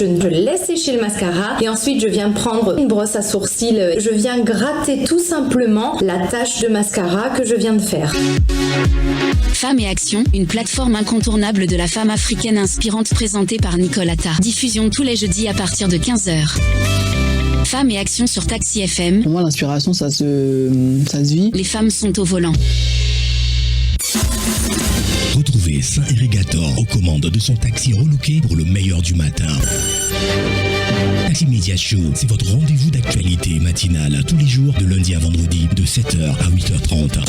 Je laisse sécher le mascara et ensuite je viens prendre une brosse à sourcils. Je viens gratter tout simplement la tache de mascara que je viens de faire. Femmes et Action, une plateforme incontournable de la femme africaine inspirante présentée par Nicolata. Diffusion tous les jeudis à partir de 15h. Femmes et Action sur Taxi FM. Pour moi, l'inspiration, ça se vit. Les femmes sont au volant. Retrouvez Saint-Irrigator aux commandes de son taxi relooké pour le meilleur du matin. Taxi Media Show, c'est votre rendez-vous d'actualité matinale tous les jours de lundi à vendredi de 7h à 8h30.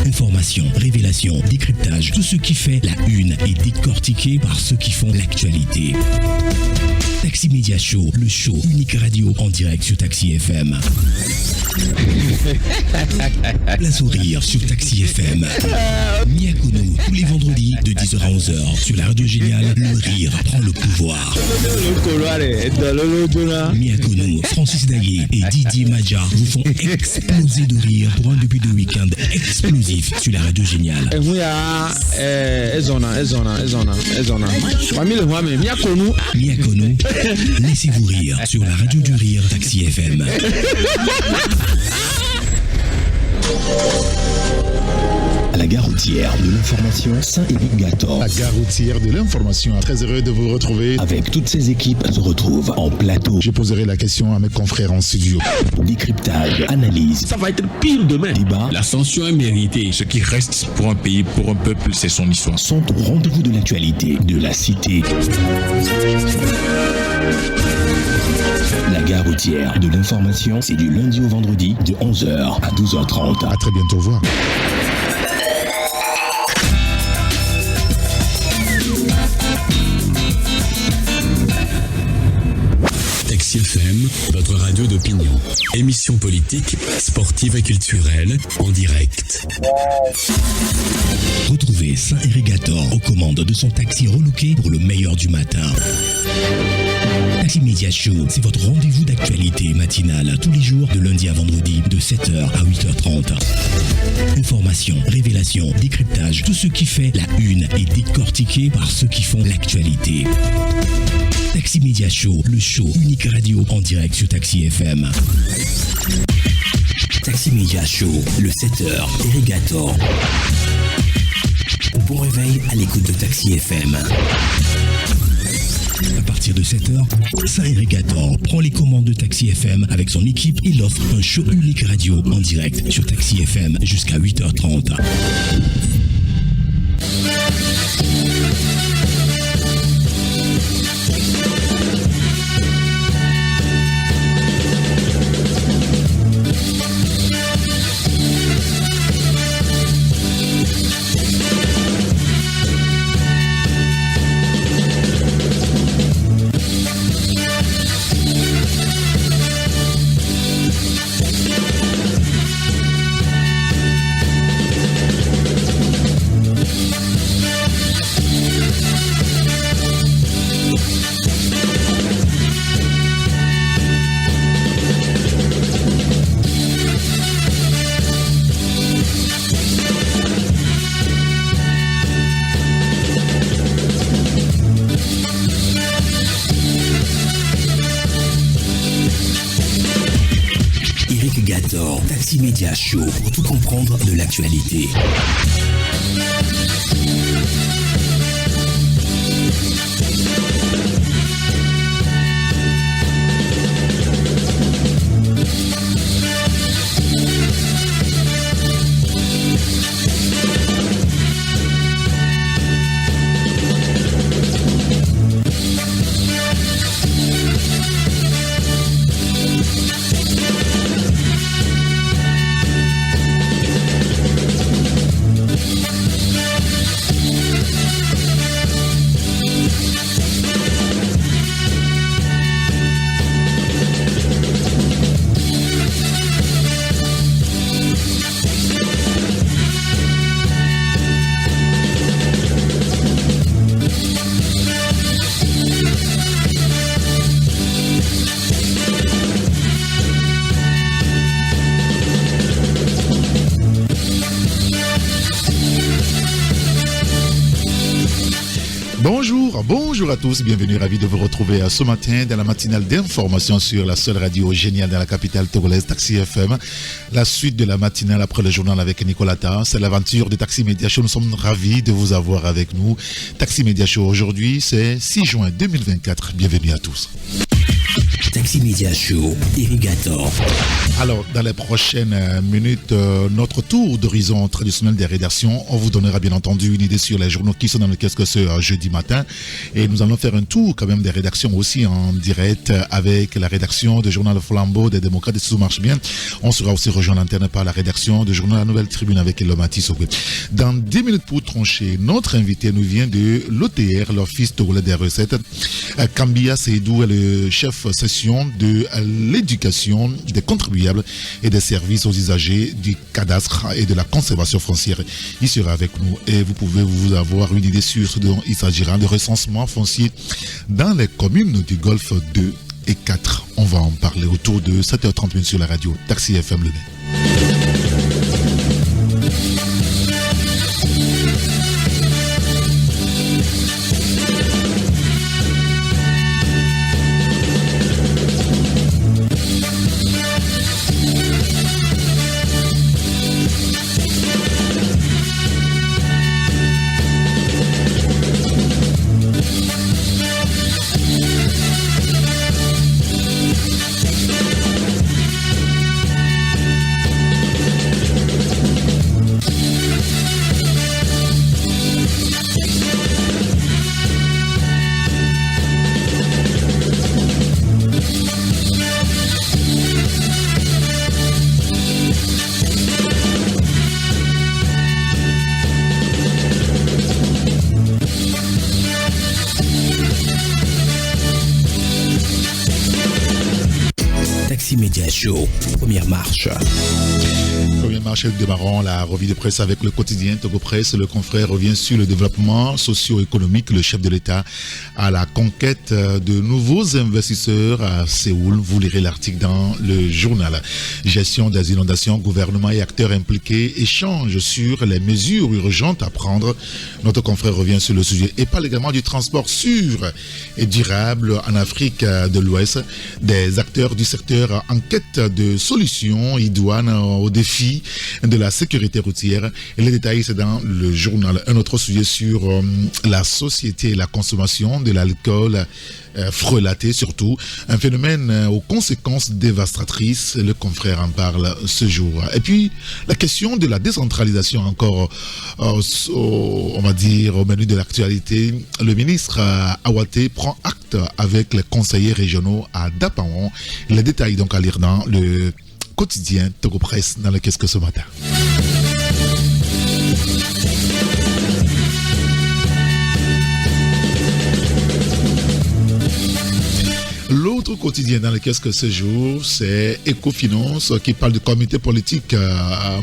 Information, révélation, décryptage, tout ce qui fait la une est décortiqué par ceux qui font l'actualité. Taxi Media Show, le show unique radio en direct sur Taxi FM. Place au rire sur Taxi FM. Miakono, tous les vendredis de 10h à 11h sur la radio géniale, le rire prend le pouvoir. Miakono, Francis Daguet et Didier Madja vous font exploser de rire pour un début de week-end explosif sur la radio géniale. Miakono, laissez-vous rire sur la radio du rire Taxi FM. À la gare routière de l'information Saint-Irrigator. La gare routière de l'information. Très heureux de vous retrouver. Avec toutes ces équipes se retrouvent en plateau. Je poserai la question à mes confrères en studio. Décryptage, analyse. Ça va être pire demain. Débat. L'ascension est méritée. Ce qui reste pour un pays, pour un peuple, c'est son histoire. Sont au rendez-vous de l'actualité de la cité. La gare routière de l'information, c'est du lundi au vendredi de 11h à 12h30. À très bientôt, au revoir. Taxi FM, votre radio d'opinion. Émission politique, sportive et culturelle, en direct. Retrouvez Saint-Irrigator aux commandes de son taxi relooké pour le meilleur du matin. Taxi Media Show, c'est votre rendez-vous d'actualité matinale tous les jours de lundi à vendredi de 7h à 8h30. Information, révélation, décryptage, tout ce qui fait la une est décortiqué par ceux qui font l'actualité. Taxi Media Show, le show unique radio en direct sur Taxi FM. Taxi Media Show, le 7h, Irrigator. Bon réveil à l'écoute de Taxi FM. À partir de 7h, Saint-Irrigator prend les commandes de Taxi FM avec son équipe. Il offre un show unique radio en direct sur Taxi FM jusqu'à 8h30. Taxi Media Show pour tout comprendre de l'actualité. bonjour à tous, bienvenue, ravi de vous retrouver ce matin dans la matinale d'information sur la seule radio géniale dans la capitale togolaise, Taxi FM. La suite de la matinale après le journal avec Nicolas Ta, c'est l'aventure de Taxi Media Show. Nous sommes ravis de vous avoir avec nous. Taxi Media Show aujourd'hui, c'est 6 juin 2024. Bienvenue à tous. Taxi Media Show, Irrigator. Alors, dans les prochaines minutes, notre tour d'horizon traditionnel des rédactions, on vous donnera bien entendu une idée sur les journaux qui sont dans le kiosque ce jeudi matin. Et nous allons faire un tour quand même des rédactions aussi en direct avec la rédaction du journal Flambeau des démocrates et si tout marche bien. On sera aussi rejoint en antenne par la rédaction du journal La Nouvelle Tribune avec Elomati Sogwe. Dans 10 minutes pour trancher, notre invité nous vient de l'OTR, l'Office togolais des recettes. Kambia Seydou est le chef session de l'éducation des contribuables et des services aux usagers du cadastre et de la conservation foncière. Il sera avec nous et vous pouvez vous avoir une idée sur ce dont il s'agira, de recensement foncier dans les communes du Golfe 2 et 4. On va en parler autour de 7h30 sur la radio Taxi FM Le Mai. Media Show, première marche. Première marche, démarrons la revue de presse avec le quotidien Togo Presse. Le confrère revient sur le développement socio-économique. Le chef de l'État à la conquête de nouveaux investisseurs à Séoul. Vous lirez l'article dans le journal. Gestion des inondations, gouvernement et acteurs impliqués échangent sur les mesures urgentes à prendre. Notre confrère revient sur le sujet et parle également du transport sûr et durable en Afrique de l'Ouest. Des acteurs du secteur en quête de solutions idoines aux défis de la sécurité routière. Et les détails, c'est dans le journal. Un autre sujet sur la société et la consommation de l'alcool frelaté surtout. Un phénomène aux conséquences dévastatrices. Le confrère en parle ce jour. Et puis, la question de la décentralisation encore, on va dire, au menu de l'actualité. Le ministre Awaté prend acte avec les conseillers régionaux à Dapaon. Les détails donc à lire dans le quotidien Togo Presse dans le Qu'est-ce que ce matin. L'autre quotidien dans lequel ce jour, c'est Ecofinance qui parle du comité politique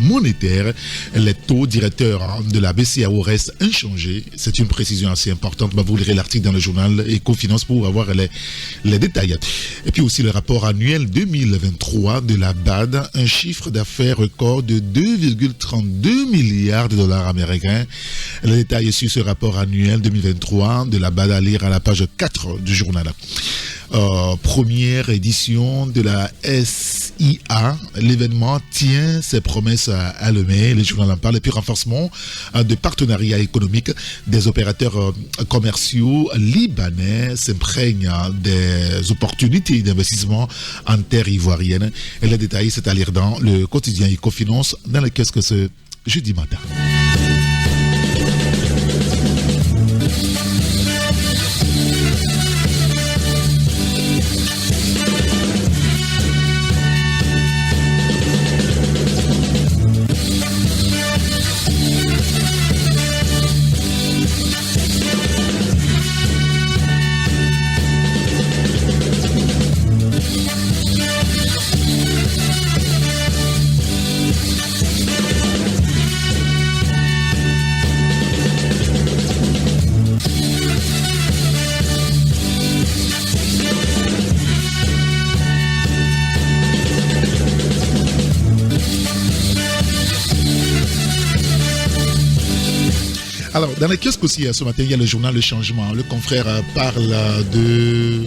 monétaire. Les taux directeurs de la BCEAO restent inchangés. C'est une précision assez importante. Vous lirez l'article dans le journal Ecofinance pour avoir les détails. Et puis aussi le rapport annuel 2023 de la BAD, un chiffre d'affaires record de 2,32 milliards de dollars américains. Les détails sur ce rapport annuel 2023 de la BAD à lire à la page 4 du journal. Première édition de la SIA. L'événement tient ses promesses à Le Mai. Le journal en parle. Et puis renforcement de partenariats économiques. Des opérateurs commerciaux libanais s'imprègnent des opportunités d'investissement en terre ivoirienne. Et les détails, c'est à lire dans le quotidien Ecofinance dans le Qu'est-ce que ce jeudi matin. Alors, dans les kiosques aussi, ce matin, il y a le journal Le Changement. Le confrère parle de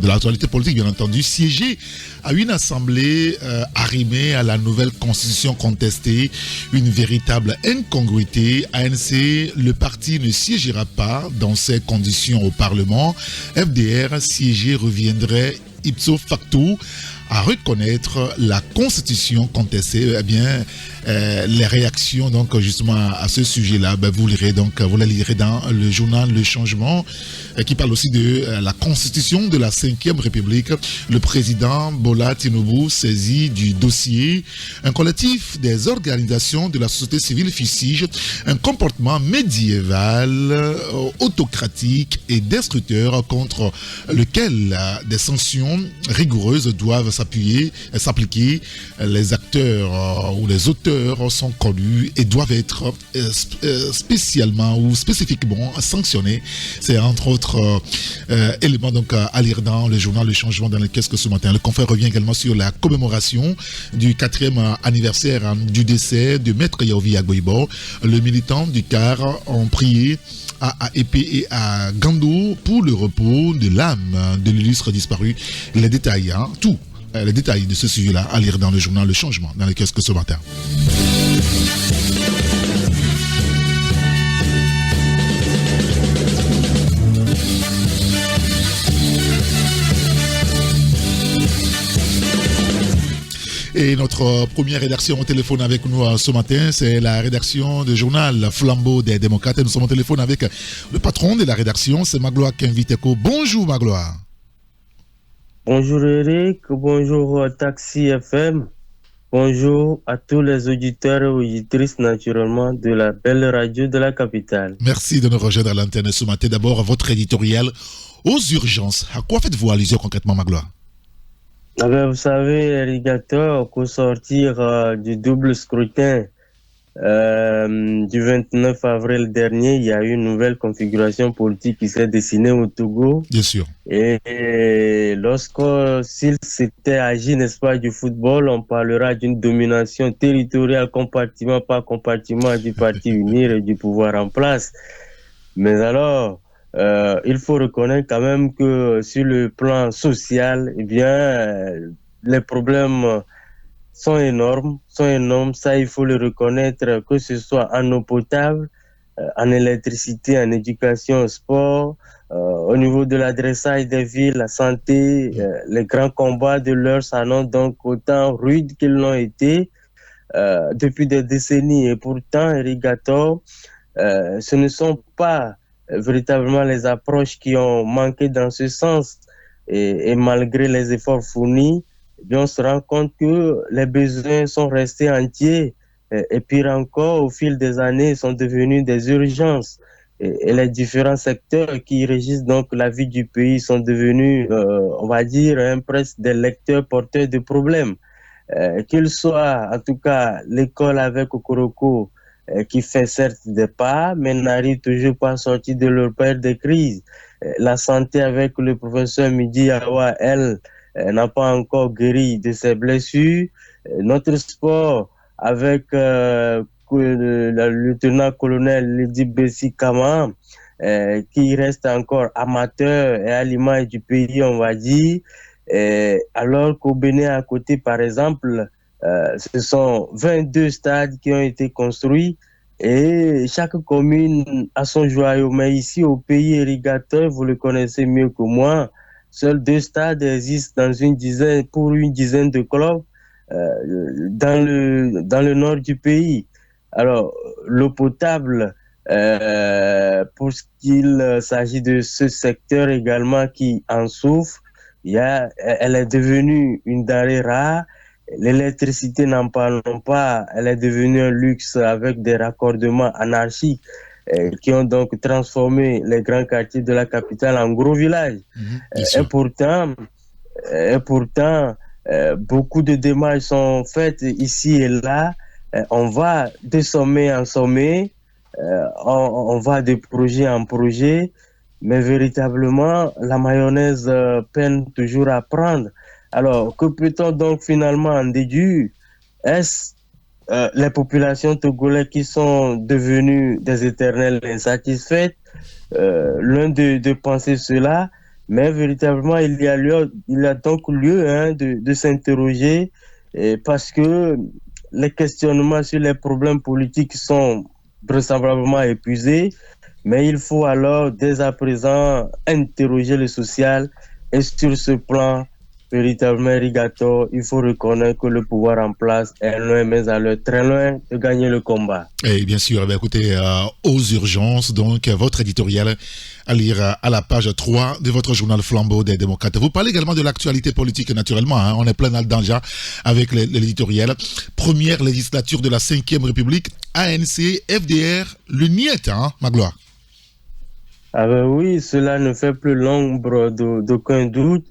l'actualité politique, bien entendu. Siéger à une assemblée arrimée à la nouvelle constitution contestée, une véritable incongruité. ANC, le parti ne siégera pas dans ces conditions au Parlement. FDR, siéger reviendrait ipso facto à reconnaître la constitution contestée. Eh bien, les réactions donc justement à ce sujet-là, vous la lirez dans le journal Le Changement, qui parle aussi de la constitution de la 5e République. Le président Bola Tinubu saisit du dossier. Un collectif des organisations de la société civile fustige un comportement médiéval, autocratique et destructeur contre lequel des sanctions rigoureuses doivent s'appliquer. Les acteurs ou les auteurs sont connus et doivent être spécialement ou spécifiquement sanctionnés. C'est entre autres éléments donc à lire dans le journal Le Changement dans le kiosque ce matin. Le confrère revient également sur la commémoration du 4e anniversaire du décès de Maître Yaovi Agboibo. Le militant du CAR ont prié à Épée et à Gando pour le repos de l'âme de l'illustre disparu. Les détails, les détails de ce sujet-là à lire dans le journal Le Changement dans le kiosque ce matin. Et notre première rédaction au téléphone avec nous ce matin, c'est la rédaction du journal Flambeau des démocrates. Et nous sommes au téléphone avec le patron de la rédaction, c'est Magloire Kenviteko. Bonjour Magloire. Bonjour Eric, bonjour Taxi FM, bonjour à tous les auditeurs et auditrices naturellement de la belle radio de la capitale. Merci de nous rejoindre à l'antenne ce matin. D'abord, votre éditorial aux urgences. À quoi faites-vous allusion concrètement Magloire? Vous savez, Erigator, qu'au sortir du double scrutin du 29 avril dernier, il y a eu une nouvelle configuration politique qui s'est dessinée au Togo. Bien sûr. Et s'il s'était agi, n'est-ce pas, du football, on parlera d'une domination territoriale compartiment par compartiment du Parti Unir et du pouvoir en place. Mais alors, il faut reconnaître quand même que sur le plan social, eh bien, les problèmes sont énormes. Ça, il faut le reconnaître, que ce soit en eau potable, en électricité, en éducation, au sport, au niveau de l'adressage des villes, la santé, les grands combats de l'heure s'annoncent donc autant rudes qu'ils l'ont été depuis des décennies. Et pourtant, Erigator, ce ne sont pas véritablement les approches qui ont manqué dans ce sens. Et malgré les efforts fournis, eh bien, on se rend compte que les besoins sont restés entiers et pire encore, au fil des années, sont devenus des urgences. Et les différents secteurs qui régissent donc la vie du pays sont devenus, on va dire, presque des lecteurs porteurs de problèmes. Qu'il soit, en tout cas, l'école avec Okoroko, qui fait certes des pas, mais n'arrive toujours pas à sortir de leur période de crise. La santé avec le professeur Midi Awa, elle, n'a pas encore guéri de ses blessures. Notre sport avec le lieutenant-colonel Lidi Bessi Kama, qui reste encore amateur et à l'image du pays, on va dire. Alors qu'au Bénin à côté, par exemple, ce sont 22 stades qui ont été construits et chaque commune a son joyau. Mais ici, au pays irrigateur, vous le connaissez mieux que moi, seuls 2 stades existent pour une dizaine de clubs dans le nord du pays. Alors, l'eau potable, pour ce qu'il s'agit de ce secteur également qui en souffre, elle est devenue une denrée rare. L'électricité, n'en parlons pas, elle est devenue un luxe avec des raccordements anarchiques qui ont donc transformé les grands quartiers de la capitale en gros villages. Et pourtant, beaucoup de démarches sont faites ici et là. On va de sommet en sommet, on va de projet en projet, mais véritablement, la mayonnaise peine toujours à prendre. Alors, que peut-on donc finalement en déduire? Est-ce les populations togolaises qui sont devenues des éternelles insatisfaites, l'un de penser cela, mais véritablement il y a donc lieu de s'interroger parce que les questionnements sur les problèmes politiques sont vraisemblablement épuisés, mais il faut alors dès à présent interroger le social et sur ce plan véritablement irrigateur, il faut reconnaître que le pouvoir en place est loin, mais alors très loin de gagner le combat. Et bien sûr, écoutez, aux urgences, donc votre éditorial à lire à la page 3 de votre journal Flambeau des démocrates. Vous parlez également de l'actualité politique, naturellement, on est plein dans déjà avec l'éditorial. Première législature de la 5e République, ANC, FDR, le NIET, Magloire. Ah ben oui, cela ne fait plus l'ombre d'aucun doute.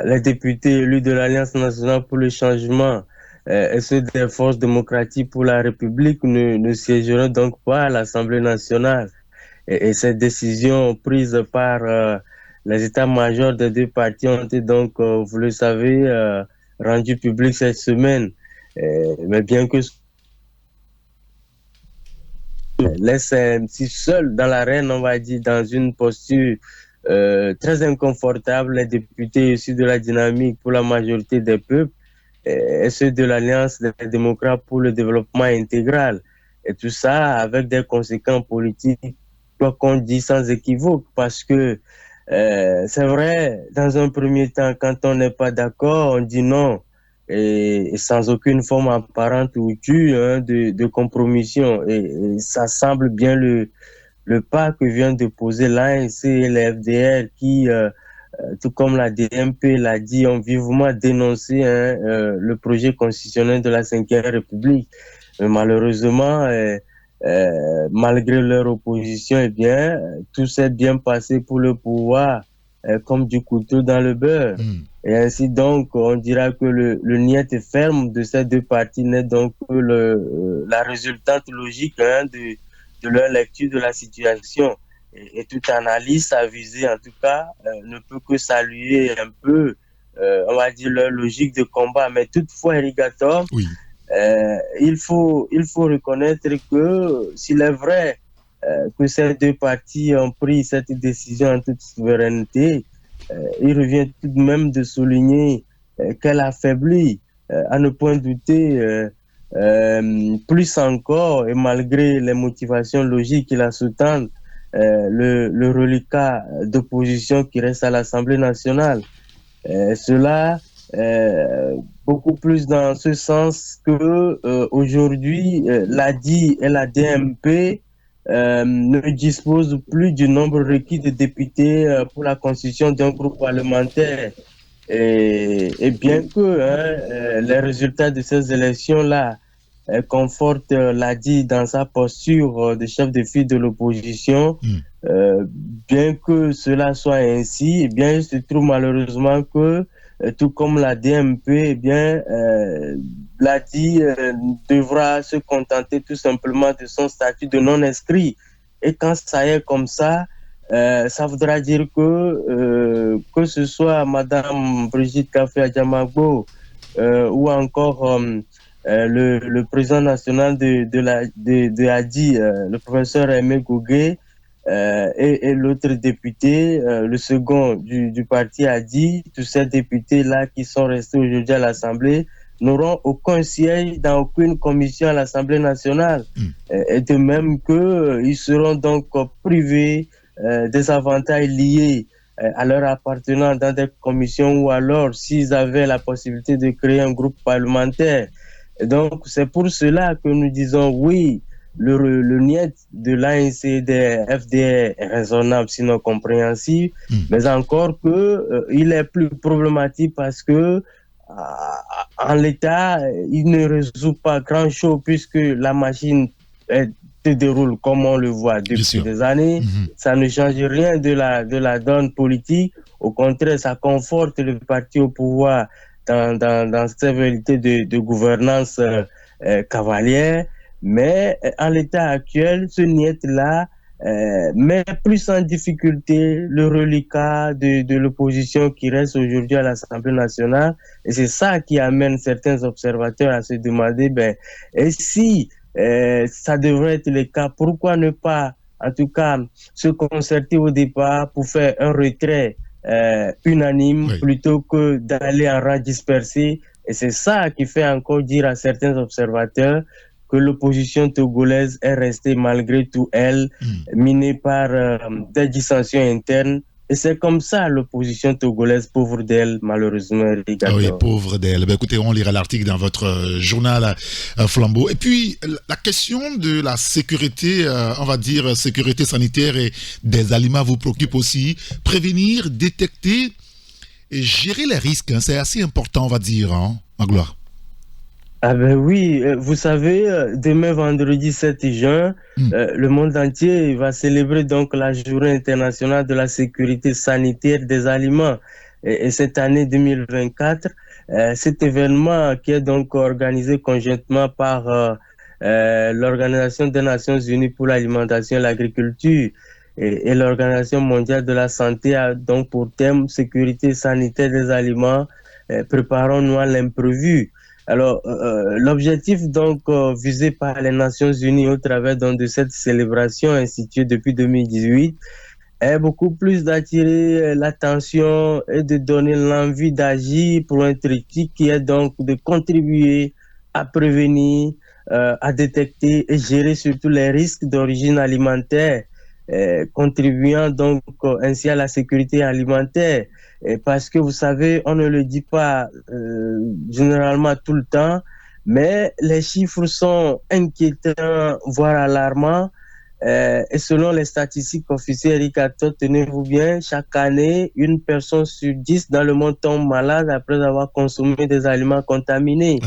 Les députés élus de l'Alliance nationale pour le changement et ceux des forces démocratiques pour la République ne siégeront donc pas à l'Assemblée nationale. Et ces décisions prises par les états-majors des deux partis ont été donc, vous le savez, rendues publiques cette semaine. Mais bien que laisse si seul dans l'arène, on va dire, dans une posture très inconfortable, les députés issus de la dynamique pour la majorité des peuples et ceux de l'Alliance des démocrates pour le développement intégral. Et tout ça avec des conséquences politiques, quoi qu'on dit sans équivoque, parce que c'est vrai, dans un premier temps, quand on n'est pas d'accord, on dit non. Et sans aucune forme apparente ou due de compromission. Et ça semble bien le pas que vient de poser l'ANC et les FDR qui, tout comme la DMP l'a dit, ont vivement dénoncé le projet constitutionnel de la 5e République. Mais malheureusement, malgré leur opposition, eh bien, tout s'est bien passé pour le pouvoir, comme du couteau dans le beurre. Et ainsi donc, on dira que le niet ferme de ces deux parties n'est donc que la résultante logique de leur lecture de la situation. Et toute analyse avisée, en tout cas, ne peut que saluer un peu, on va dire, leur logique de combat. Mais toutefois, Irrigator, oui. Il faut reconnaître que s'il est vrai que ces deux parties ont pris cette décision en toute souveraineté, il revient tout de même de souligner qu'elle affaiblit, à ne point douter, plus encore, et malgré les motivations logiques qui la sous-tendent, le reliquat d'opposition qui reste à l'Assemblée nationale. Cela, beaucoup plus dans ce sens que aujourd'hui, l'ADI et la DMP ne disposent plus du nombre requis de députés pour la constitution d'un groupe parlementaire. Et bien que les résultats de ces élections-là confortent l'ADI dans sa posture de chef de file de l'opposition, bien que cela soit ainsi, eh bien, il se trouve malheureusement que tout comme la DMP, eh bien, l'ADI devra se contenter tout simplement de son statut de non-inscrit. Et quand ça est comme ça voudra dire que ce soit Madame Brigitte Kafé-Adjamagbo ou encore le président national de ADI, le professeur Aimé Gougué, et l'autre député, le second du parti ADI, tous ces députés-là qui sont restés aujourd'hui à l'Assemblée n'auront aucun siège dans aucune commission à l'Assemblée nationale. Et de même qu'ils seront donc privés des avantages liés à leur appartenance dans des commissions ou alors s'ils avaient la possibilité de créer un groupe parlementaire. Et donc c'est pour cela que nous disons oui, le niet de l'ANC et des FDR est raisonnable, sinon compréhensible, mais encore que il est plus problématique parce que en l'état, il ne résout pas grand-chose puisque la machine se déroule comme on le voit depuis des années. Ça ne change rien de la donne politique. Au contraire, ça conforte le parti au pouvoir dans sa vérité de gouvernance cavalière. Mais en l'état actuel, ce niet-là mais plus en difficulté le reliquat de l'opposition qui reste aujourd'hui à l'Assemblée nationale. Et c'est ça qui amène certains observateurs à se demander, et si ça devrait être le cas, pourquoi ne pas, en tout cas, se concerter au départ pour faire un retrait unanime plutôt que d'aller en rang dispersé. Et c'est ça qui fait encore dire à certains observateurs que l'opposition togolaise est restée malgré tout, elle, minée par des dissensions internes. Et c'est comme ça l'opposition togolaise, pauvre d'elle, malheureusement. Oui, pauvre d'elle. Écoutez, on lira l'article dans votre journal Flambeau. Et puis, la question de la sécurité, on va dire sécurité sanitaire et des aliments vous préoccupe aussi. Prévenir, détecter et gérer les risques, c'est assez important, on va dire, Magloire. Oui, vous savez, demain vendredi 7 juin, le monde entier va célébrer donc la journée internationale de la sécurité sanitaire des aliments. Et cette année 2024, cet événement qui est donc organisé conjointement par l'Organisation des Nations Unies pour l'alimentation et l'agriculture et l'Organisation mondiale de la santé a donc pour thème sécurité sanitaire des aliments, préparons-nous à l'imprévu. Alors, l'objectif donc visé par les Nations Unies au travers donc, de cette célébration instituée depuis 2018 est beaucoup plus d'attirer l'attention et de donner l'envie d'agir pour un triptyque qui est donc de contribuer à prévenir, à détecter et gérer surtout les risques d'origine alimentaire, contribuant donc ainsi à la sécurité alimentaire. Parce que vous savez, on ne le dit pas généralement tout le temps, mais les chiffres sont inquiétants, voire alarmants. Et selon les statistiques officielles, Ricardo, tenez-vous bien, chaque année, une personne sur 10 dans le monde tombe malade après avoir consommé des aliments contaminés.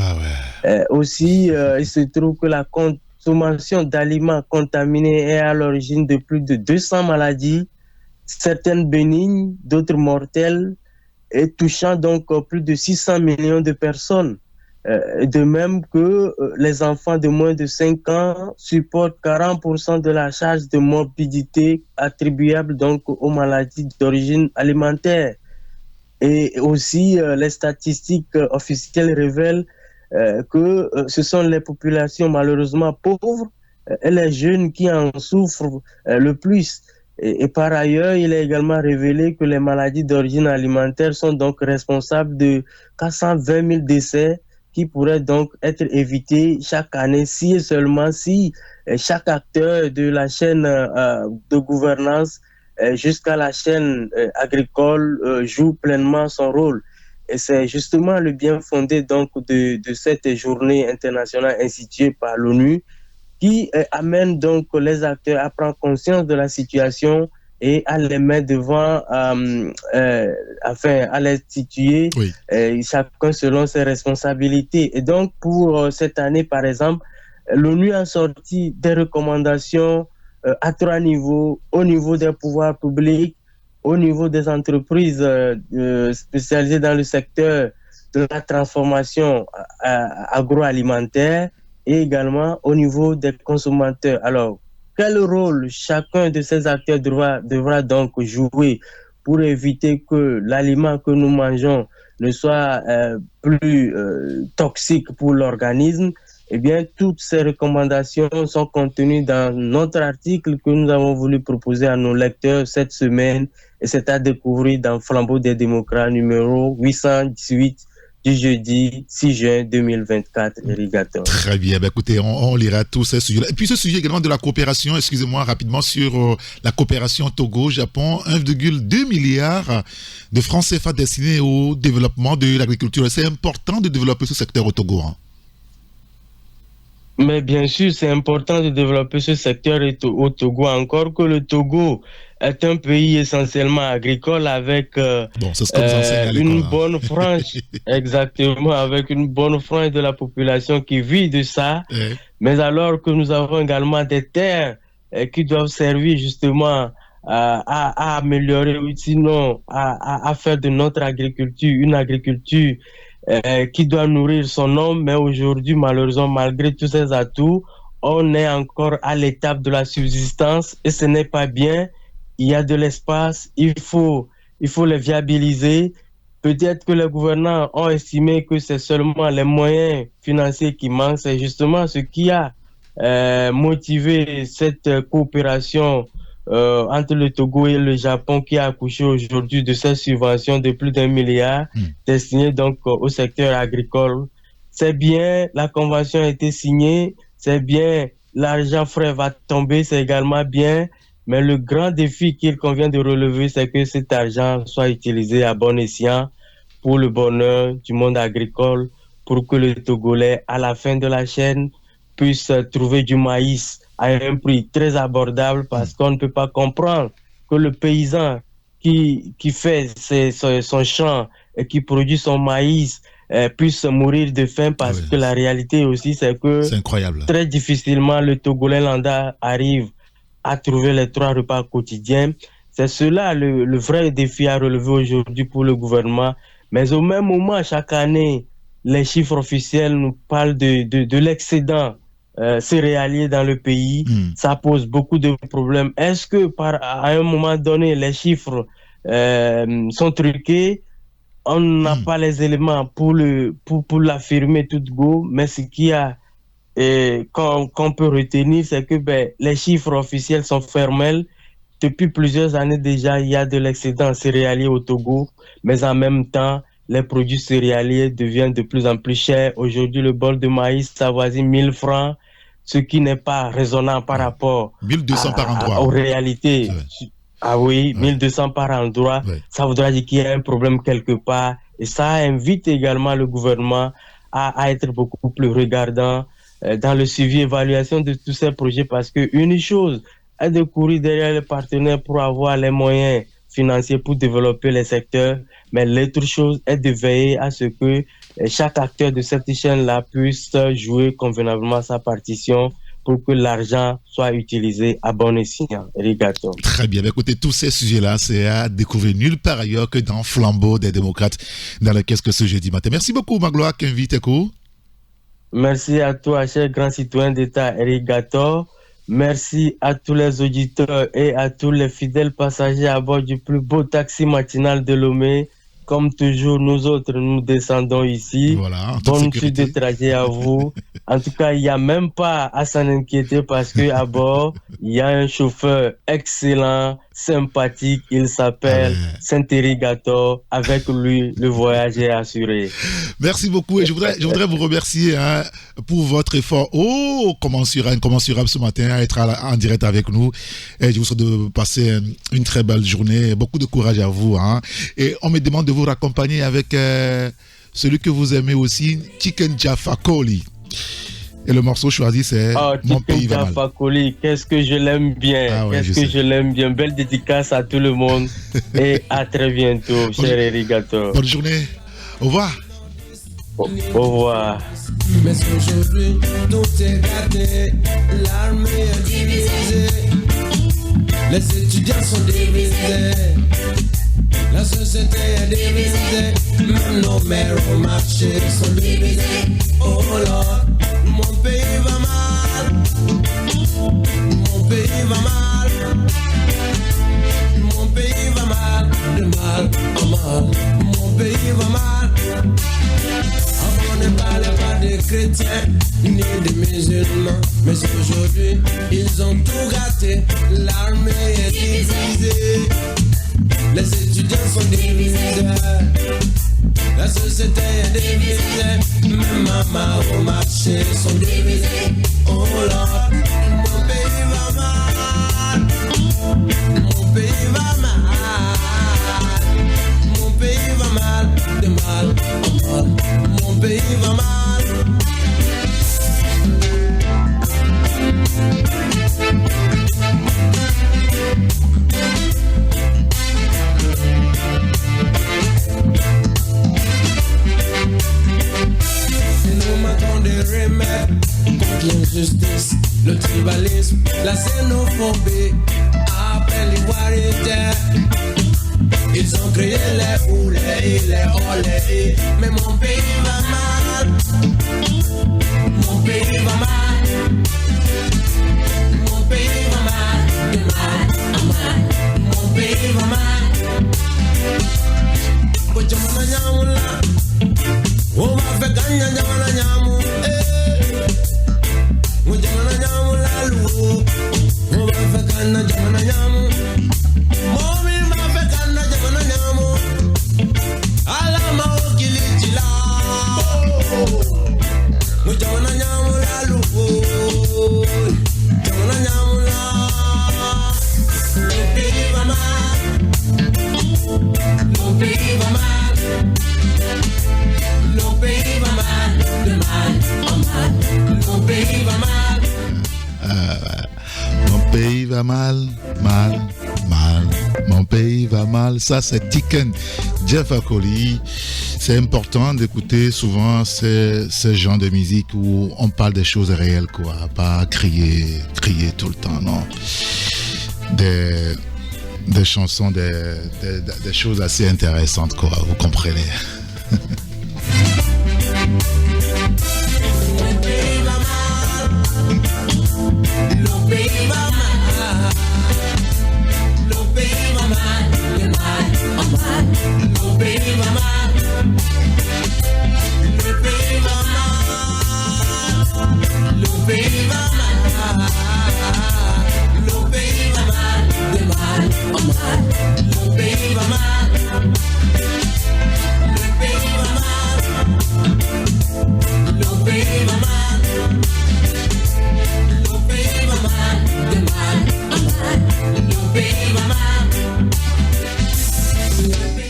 Aussi, il se trouve que la consommation d'aliments contaminés est à l'origine de plus de 200 maladies, certaines bénignes, d'autres mortelles, et touchant donc plus de 600 millions de personnes. De même que les enfants de moins de 5 ans supportent 40% de la charge de morbidité attribuable donc aux maladies d'origine alimentaire. Et aussi, les statistiques officielles révèlent que ce sont les populations malheureusement pauvres et les jeunes qui en souffrent le plus. Et par ailleurs, il est également révélé que les maladies d'origine alimentaire sont donc responsables de 420 000 décès qui pourraient donc être évités chaque année si et seulement si chaque acteur de la chaîne de gouvernance jusqu'à la chaîne agricole joue pleinement son rôle. Et c'est justement le bien fondé donc de cette journée internationale instituée par l'ONU qui amène donc les acteurs à prendre conscience de la situation et à les mettre devant, à les situer, chacun selon ses responsabilités. Et donc, pour cette année, par exemple, l'ONU a sorti des recommandations à 3 niveaux, au niveau des pouvoirs publics, au niveau des entreprises spécialisées dans le secteur de la transformation agroalimentaire, et également au niveau des consommateurs. Alors, quel rôle chacun de ces acteurs devra donc jouer pour éviter que l'aliment que nous mangeons ne soit plus toxique pour l'organisme? Eh bien, toutes ces recommandations sont contenues dans notre article que nous avons voulu proposer à nos lecteurs cette semaine, et c'est à découvrir dans Flambeau des démocrates numéro 818 du jeudi 6 juin 2024, Irrigateur. Très bien, écoutez, on lira tous ces sujets. Et puis ce sujet également de la coopération, excusez-moi rapidement, sur la coopération Togo-Japon, 1,2 milliard de francs CFA destinés au développement de l'agriculture. C'est important de développer ce secteur au Togo. Mais bien sûr, c'est important de développer ce secteur au Togo, encore que le Togo est un pays essentiellement agricole avec une bonne frange, exactement, avec une bonne frange de la population qui vit de ça. Mais alors que nous avons également des terres qui doivent servir justement à améliorer, sinon à faire de notre agriculture une agriculture qui doit nourrir son homme. Mais aujourd'hui, malheureusement, malgré tous ces atouts, on est encore à l'étape de la subsistance et ce n'est pas bien. Il y a de l'espace, il faut les viabiliser. Peut-être que les gouvernants ont estimé que c'est seulement les moyens financiers qui manquent. C'est justement ce qui a motivé cette coopération entre le Togo et le Japon qui a accouché aujourd'hui de cette subvention de plus d'1 milliard destinée donc au secteur agricole. C'est bien, la convention a été signée, c'est bien, l'argent frais va tomber, c'est également bien, mais le grand défi qu'il convient de relever, c'est que cet argent soit utilisé à bon escient pour le bonheur du monde agricole, pour que le Togolais, à la fin de la chaîne, puisse trouver du maïs à un prix très abordable, parce qu'on ne peut pas comprendre que le paysan qui fait son champ et qui produit son maïs puisse mourir de faim, parce que la réalité aussi, c'est que c'est incroyable. Très difficilement le Togolais lambda arrive à trouver les 3 repas quotidiens. C'est cela le vrai défi à relever aujourd'hui pour le gouvernement. Mais au même moment, chaque année, les chiffres officiels nous parlent de l'excédent céréalier dans le pays. Ça pose beaucoup de problèmes. Est-ce que à un moment donné, les chiffres sont truqués? On n'a pas les éléments pour l'affirmer tout go, mais ce qu'il y a qu'on peut retenir, c'est que les chiffres officiels sont formels. Depuis plusieurs années déjà, il y a de l'excédent céréalier au Togo, mais en même temps, les produits céréaliers deviennent de plus en plus chers. Aujourd'hui, le bol de maïs s'avoisine 1000 francs, ce qui n'est pas raisonnable par rapport 1200 par endroit. Aux réalités. Ah oui, 1200 par endroit. Ça voudra dire qu'il y a un problème quelque part. Et ça invite également le gouvernement à être beaucoup plus regardant dans le suivi et évaluation de tous ces projets, parce qu'une chose est de courir derrière les partenaires pour avoir les moyens financiers pour développer les secteurs, mais l'autre chose est de veiller à ce que chaque acteur de cette chaîne-là puisse jouer convenablement sa partition pour que l'argent soit utilisé à bon escient. Arigato. Très bien. Écoutez, tous ces sujets-là, c'est à découvrir nulle part ailleurs que dans Flambeau des démocrates, dans le Qu'est-ce que ce jeudi matin. Merci beaucoup, Magloire Kenviteko. Merci à toi, cher grand citoyen d'État Arigato. Merci à tous les auditeurs et à tous les fidèles passagers à bord du plus beau taxi matinal de Lomé. Comme toujours, nous autres, nous descendons ici. Voilà, bonne suite de trajet à vous. En tout cas, il n'y a même pas à s'en inquiéter, parce qu'à bord, il y a un chauffeur excellent, sympathique. Il s'appelle Saint-Érigator. Avec lui, le voyage est assuré. Merci beaucoup. Et je voudrais vous remercier pour votre effort incommensurable ce matin à être en direct avec nous. Et je vous souhaite de passer une très belle journée. Beaucoup de courage à vous. Et on me demande de vous raccompagner avec celui que vous aimez aussi, Chicken Jaffa Koli. Et le morceau choisi, c'est Mon pays va mal. Jaffa Koli, qu'est-ce que je l'aime bien. Je l'aime bien. Belle dédicace à tout le monde. Et à très bientôt, cher Érigator. Bonne journée. Au revoir. Au revoir. Mais aujourd'hui, tout est gâté. L'armée est divisée. Les étudiants sont divisés. La société est divisée. Même nos mères au marché sont divisées. Oh Lord, mon pays va mal. Mon pays va mal. Mon pays va mal. De mal en mal. Mon pays va mal. Avant ne parlait pas des chrétiens ni des musulmans, mais aujourd'hui ils ont tout gâté. L'armée est divisée. Les étudiants sont divisés. La société est divisée. Même maman au marché sont divisés. Oh Lord, mon pays va mal. Mon pays va mal. Mon pays va mal. De mal en mal. Mon pays va mal. Contre l'injustice, le tribalisme, la xénophobie, après l'ivoirité. Ils ont créé les oulés, les olés, mais mon pays va mal. Mon pays va mal. va mal. Mon pays va mal. Ça, c'est Tiken Jeff Akoli. C'est important d'écouter souvent ce genre de musique où on parle des choses réelles, quoi. Pas crier tout le temps, non. Des chansons, des choses assez intéressantes, quoi. Vous comprenez.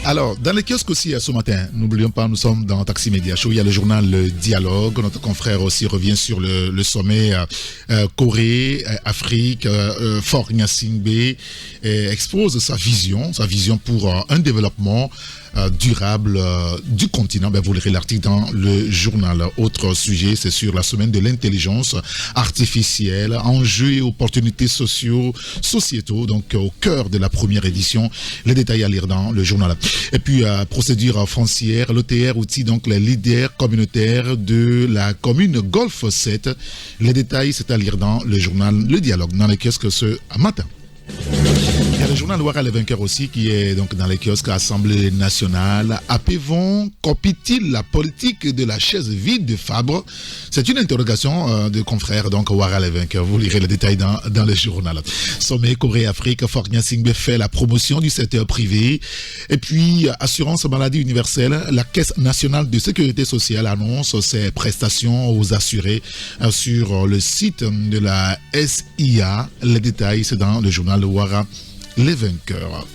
Alors, dans les kiosques aussi ce matin, n'oublions pas, nous sommes dans Taxi Media Show, il y a le journal Le Dialogue, notre confrère aussi revient sur le sommet Corée, Afrique, Faure Gnassingbé, expose sa vision pour un développement durable du continent. Vous lirez l'article dans le journal. Autre sujet, c'est sur la semaine de l'intelligence artificielle, enjeux et opportunités sociétaux, donc au cœur de la première édition. Les détails à lire dans le journal. Et puis, procédure foncière, l'OTR outil donc les leaders communautaires de la commune Golfe 7. Les détails, c'est à lire dans le journal Le Dialogue, dans les kiosques ce matin. Il y a le journal Ouara les vainqueurs aussi qui est donc dans les kiosques Assemblée nationale. Apévon copie-t-il la politique de la chaise vide de Fabre? C'est une interrogation de confrères donc Ouara les vainqueurs. Vous lirez les détails dans le journal. Sommet Corée-Afrique, Faure Gnassingbé fait la promotion du secteur privé. Et puis assurance maladie universelle, la Caisse nationale de sécurité sociale annonce ses prestations aux assurés sur le site de la SIA. Les détails c'est dans le journal Ouara les vainqueurs.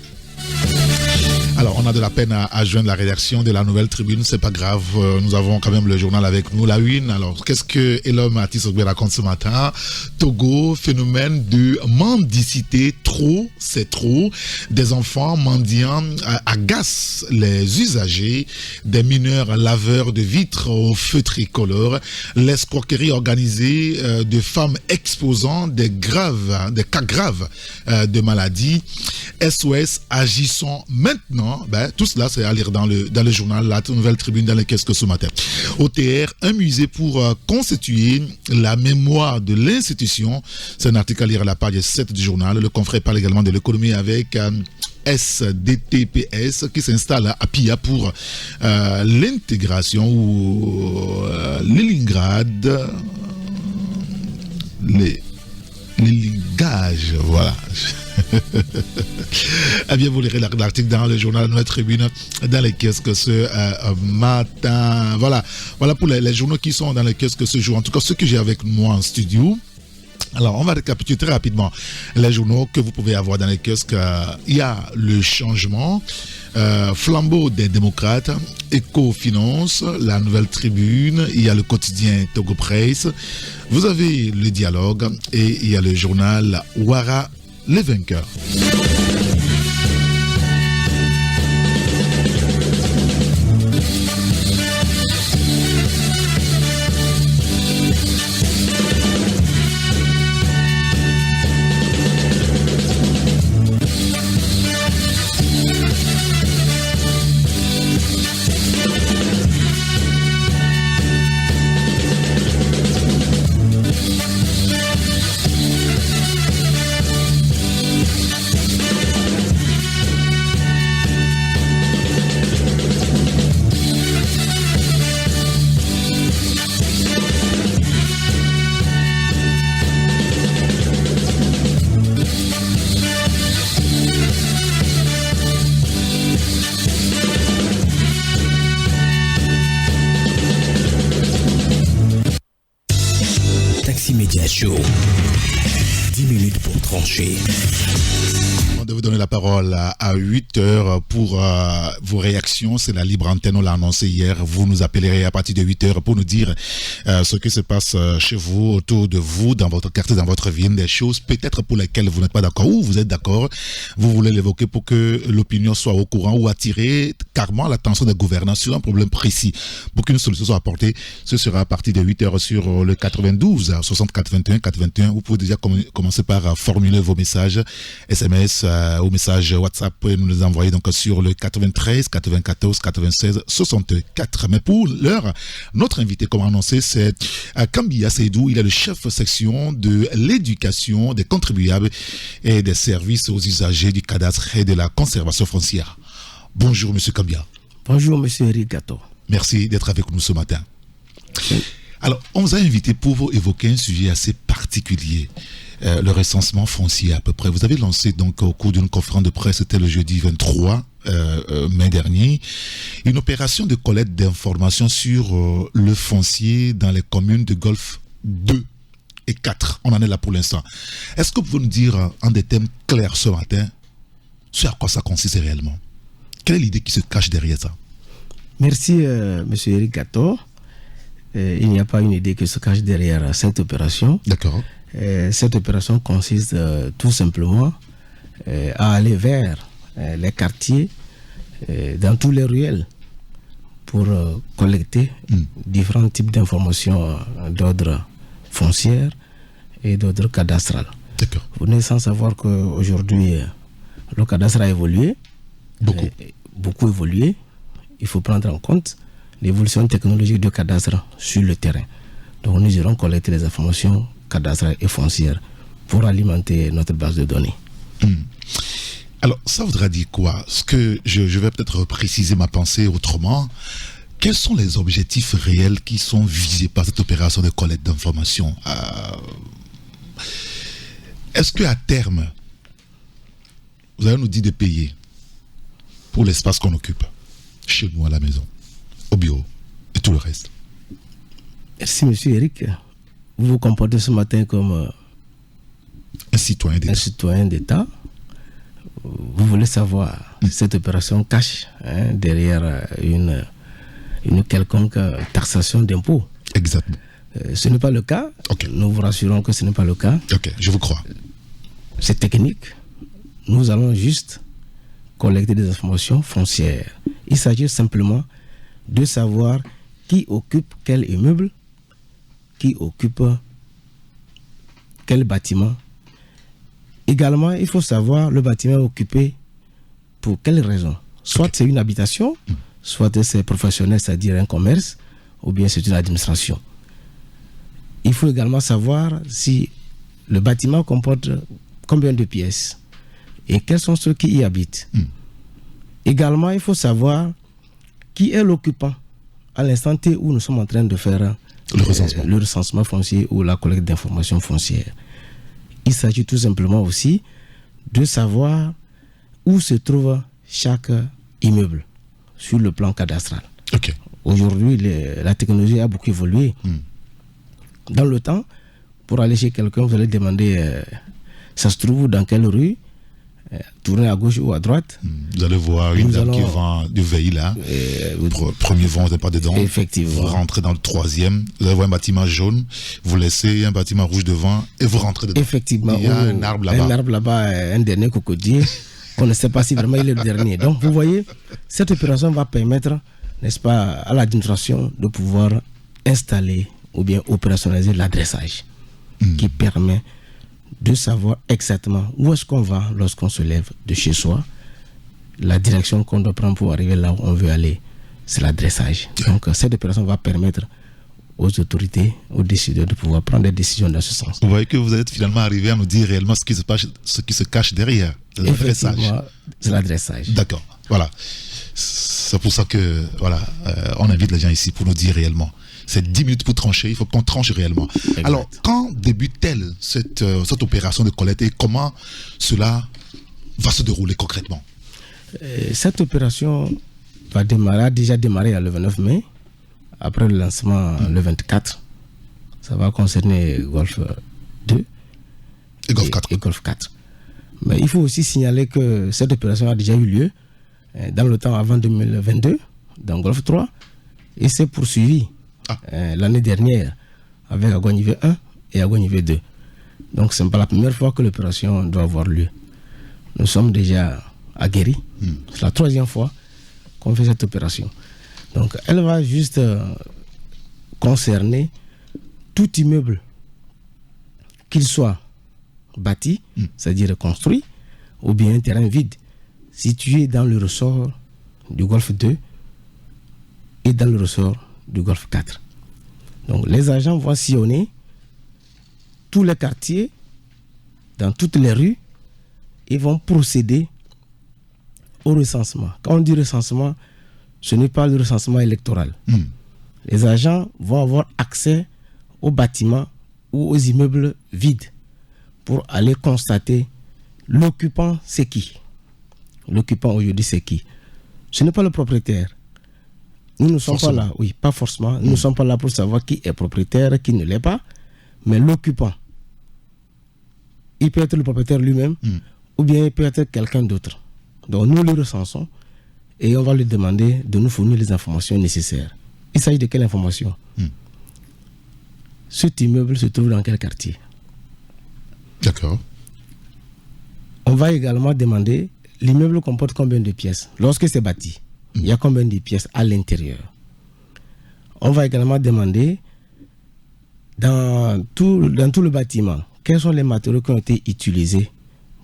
Alors, on a de la peine à joindre la rédaction de la Nouvelle Tribune, c'est pas grave, nous avons quand même le journal avec nous, la une. Alors, qu'est-ce que Elom Matisogbe raconte ce matin? Togo, phénomène de mendicité, trop, c'est trop. Des enfants mendiants agacent les usagers, des mineurs laveurs de vitres au feu tricolore, l'escroquerie organisée de femmes exposant des cas graves de maladies. SOS, agissons maintenant. Tout cela, c'est à lire dans le journal La Nouvelle Tribune, dans les kiosques ce matin. OTR, un musée pour constituer la mémoire de l'institution. C'est un article à lire à la page 7 du journal. Le confrère parle également de l'économie avec SDTPS qui s'installe à Pia pour l'intégration ou Leningrad. Les lingages, voilà. Eh bien, vous lirez l'article dans le journal Nouvelle Tribune, dans les kiosques ce matin. Voilà pour les journaux qui sont dans les kiosques ce jour. En tout cas, ceux que j'ai avec moi en studio. Alors, on va récapituler très rapidement les journaux que vous pouvez avoir dans les kiosques. Il y a le changement, Flambeau des démocrates, Éco-finance, la Nouvelle Tribune, il y a le quotidien Togo Presse, vous avez le Dialogue et il y a le journal Ouara les vainqueurs. Taxi Media Show. 10 minutes pour trancher. de vous donner la parole à 8h pour vos réactions. C'est la libre antenne, on l'a annoncé hier. Vous nous appellerez à partir de 8h pour nous dire ce qui se passe chez vous, autour de vous, dans votre quartier, dans votre ville, des choses peut-être pour lesquelles vous n'êtes pas d'accord ou vous êtes d'accord. Vous voulez l'évoquer pour que l'opinion soit au courant ou attirer carrément l'attention des gouvernants sur un problème précis pour qu'une solution soit apportée. Ce sera à partir de 8h sur le 92 64 21 81. Vous pouvez déjà commencer par formuler vos messages SMS ou messages WhatsApp et nous les envoyer donc sur le 93 94 96 64. Mais pour l'heure, notre invité, comme annoncé, c'est Kambia Seydou. Il est le chef section de l'éducation des contribuables et des services aux usagers du cadastre et de la conservation foncière. Bonjour Monsieur Kambia. Bonjour Monsieur Eric Gato. Merci d'être avec nous ce matin. Alors, on vous a invité pour évoquer un sujet assez particulier, le recensement foncier à peu près. Vous avez lancé donc au cours d'une conférence de presse, c'était le jeudi 23 mai dernier, une opération de collecte d'informations sur le foncier dans les communes de Golfe 2 et 4. On en est là pour l'instant. Est-ce que vous pouvez nous dire en des thèmes clairs ce matin, ce à quoi ça consiste réellement? Quelle est l'idée qui se cache derrière ça? Merci Monsieur Eric Gato. Il n'y a pas une idée qui se cache derrière cette opération. D'accord. Cette opération consiste tout simplement à aller vers les quartiers, dans tous les ruelles, pour collecter différents types d'informations d'ordre foncier et d'ordre cadastral. D'accord. Vous n'êtes sans savoir qu'aujourd'hui, le cadastre a évolué. Beaucoup évolué. Il faut prendre en compte l'évolution technologique du cadastre sur le terrain. Donc nous irons collecter les informations cadastrales et foncières pour alimenter notre base de données. Alors ça voudra dire quoi? Ce que je vais peut-être préciser ma pensée autrement. Quels sont les objectifs réels qui sont visés par cette opération de collecte d'informations? Est-ce qu'à terme, vous allez nous dire de payer pour l'espace qu'on occupe chez nous à la maison, au bureau et tout le reste? Merci Monsieur Eric. Vous vous comportez ce matin comme un citoyen d'État. Vous voulez savoir cette opération cache derrière une quelconque taxation d'impôts. Exactement. Ce n'est pas le cas. Okay. Nous vous rassurons que ce n'est pas le cas. Ok, je vous crois. C'est technique. Nous allons juste collecter des informations foncières. Il s'agit simplement de savoir qui occupe quel immeuble, qui occupe quel bâtiment. Également, il faut savoir le bâtiment occupé pour quelle raison. Soit c'est une habitation, soit c'est professionnel, c'est-à-dire un commerce, ou bien c'est une administration. Il faut également savoir si le bâtiment comporte combien de pièces et quels sont ceux qui y habitent. Également, il faut savoir qui est l'occupant à l'instant T où nous sommes en train de faire le recensement foncier ou la collecte d'informations foncières. Il s'agit tout simplement aussi de savoir où se trouve chaque immeuble sur le plan cadastral. Okay. Aujourd'hui, la technologie a beaucoup évolué. Dans le temps, pour aller chez quelqu'un, vous allez demander ça se trouve dans quelle rue, tournez à gauche ou à droite. Vous allez voir une dame qui vend du veille là. Premier vent, vous n'êtes pas dedans. Effectivement. Vous rentrez dans le troisième, vous allez voir un bâtiment jaune, vous laissez un bâtiment rouge devant et vous rentrez dedans. Effectivement. Il y a un arbre là-bas. Un arbre là-bas, un dernier cocodier. On ne sait pas si vraiment il est le dernier. Donc vous voyez, cette opération va permettre, n'est-ce pas, à l'administration de pouvoir installer ou bien opérationnaliser l'adressage qui permet de savoir exactement où est-ce qu'on va lorsqu'on se lève de chez soi, la direction qu'on doit prendre pour arriver là où on veut aller, c'est l'adressage. Donc cette opération va permettre aux autorités, aux décideurs de pouvoir prendre des décisions dans ce sens. Vous voyez que vous êtes finalement arrivé à nous dire réellement ce qui se cache derrière l'adressage. C'est l'adressage. D'accord, voilà. C'est pour ça que voilà, on invite les gens ici pour nous dire réellement. C'est 10 minutes pour trancher, il faut qu'on tranche réellement. Exact. Alors, quand débute-t-elle cette opération de collecte et comment cela va se dérouler concrètement? Cette opération a déjà démarré le 29 mai, après le lancement le 24. Ça va concerner Golfe 2 et Golfe 4. Et Golfe 4. Mais il faut aussi signaler que cette opération a déjà eu lieu dans le temps avant 2022, dans Golfe 3, et s'est poursuivie l'année dernière avec Agonivé 1 et Agonivé 2. Donc ce n'est pas la première fois que l'opération doit avoir lieu. Nous sommes déjà aguerris. C'est la 3e fois qu'on fait cette opération. Donc elle va juste concerner tout immeuble, qu'il soit bâti, c'est-à-dire construit, ou bien un terrain vide, situé dans le ressort du Golfe 2 et dans le ressort du Golfe 4. Donc les agents vont sillonner tous les quartiers, dans toutes les rues, et vont procéder au recensement. Quand on dit recensement, ce n'est pas le recensement électoral. Les agents vont avoir accès aux bâtiments ou aux immeubles vides pour aller constater l'occupant c'est qui. L'occupant aujourd'hui c'est qui. Ce n'est pas le propriétaire. Nous ne sommes pas là, oui, pas forcément. Nous ne sommes pas là pour savoir qui est propriétaire, qui ne l'est pas, mais l'occupant. Il peut être le propriétaire lui-même, ou bien il peut être quelqu'un d'autre. Donc nous le recensons et on va lui demander de nous fournir les informations nécessaires. Il s'agit de quelle information? Cet immeuble se trouve dans quel quartier? D'accord. On va également demander l'immeuble comporte combien de pièces. Lorsque c'est bâti, il y a combien de pièces à l'intérieur. On va également demander dans tout le bâtiment, quels sont les matériaux qui ont été utilisés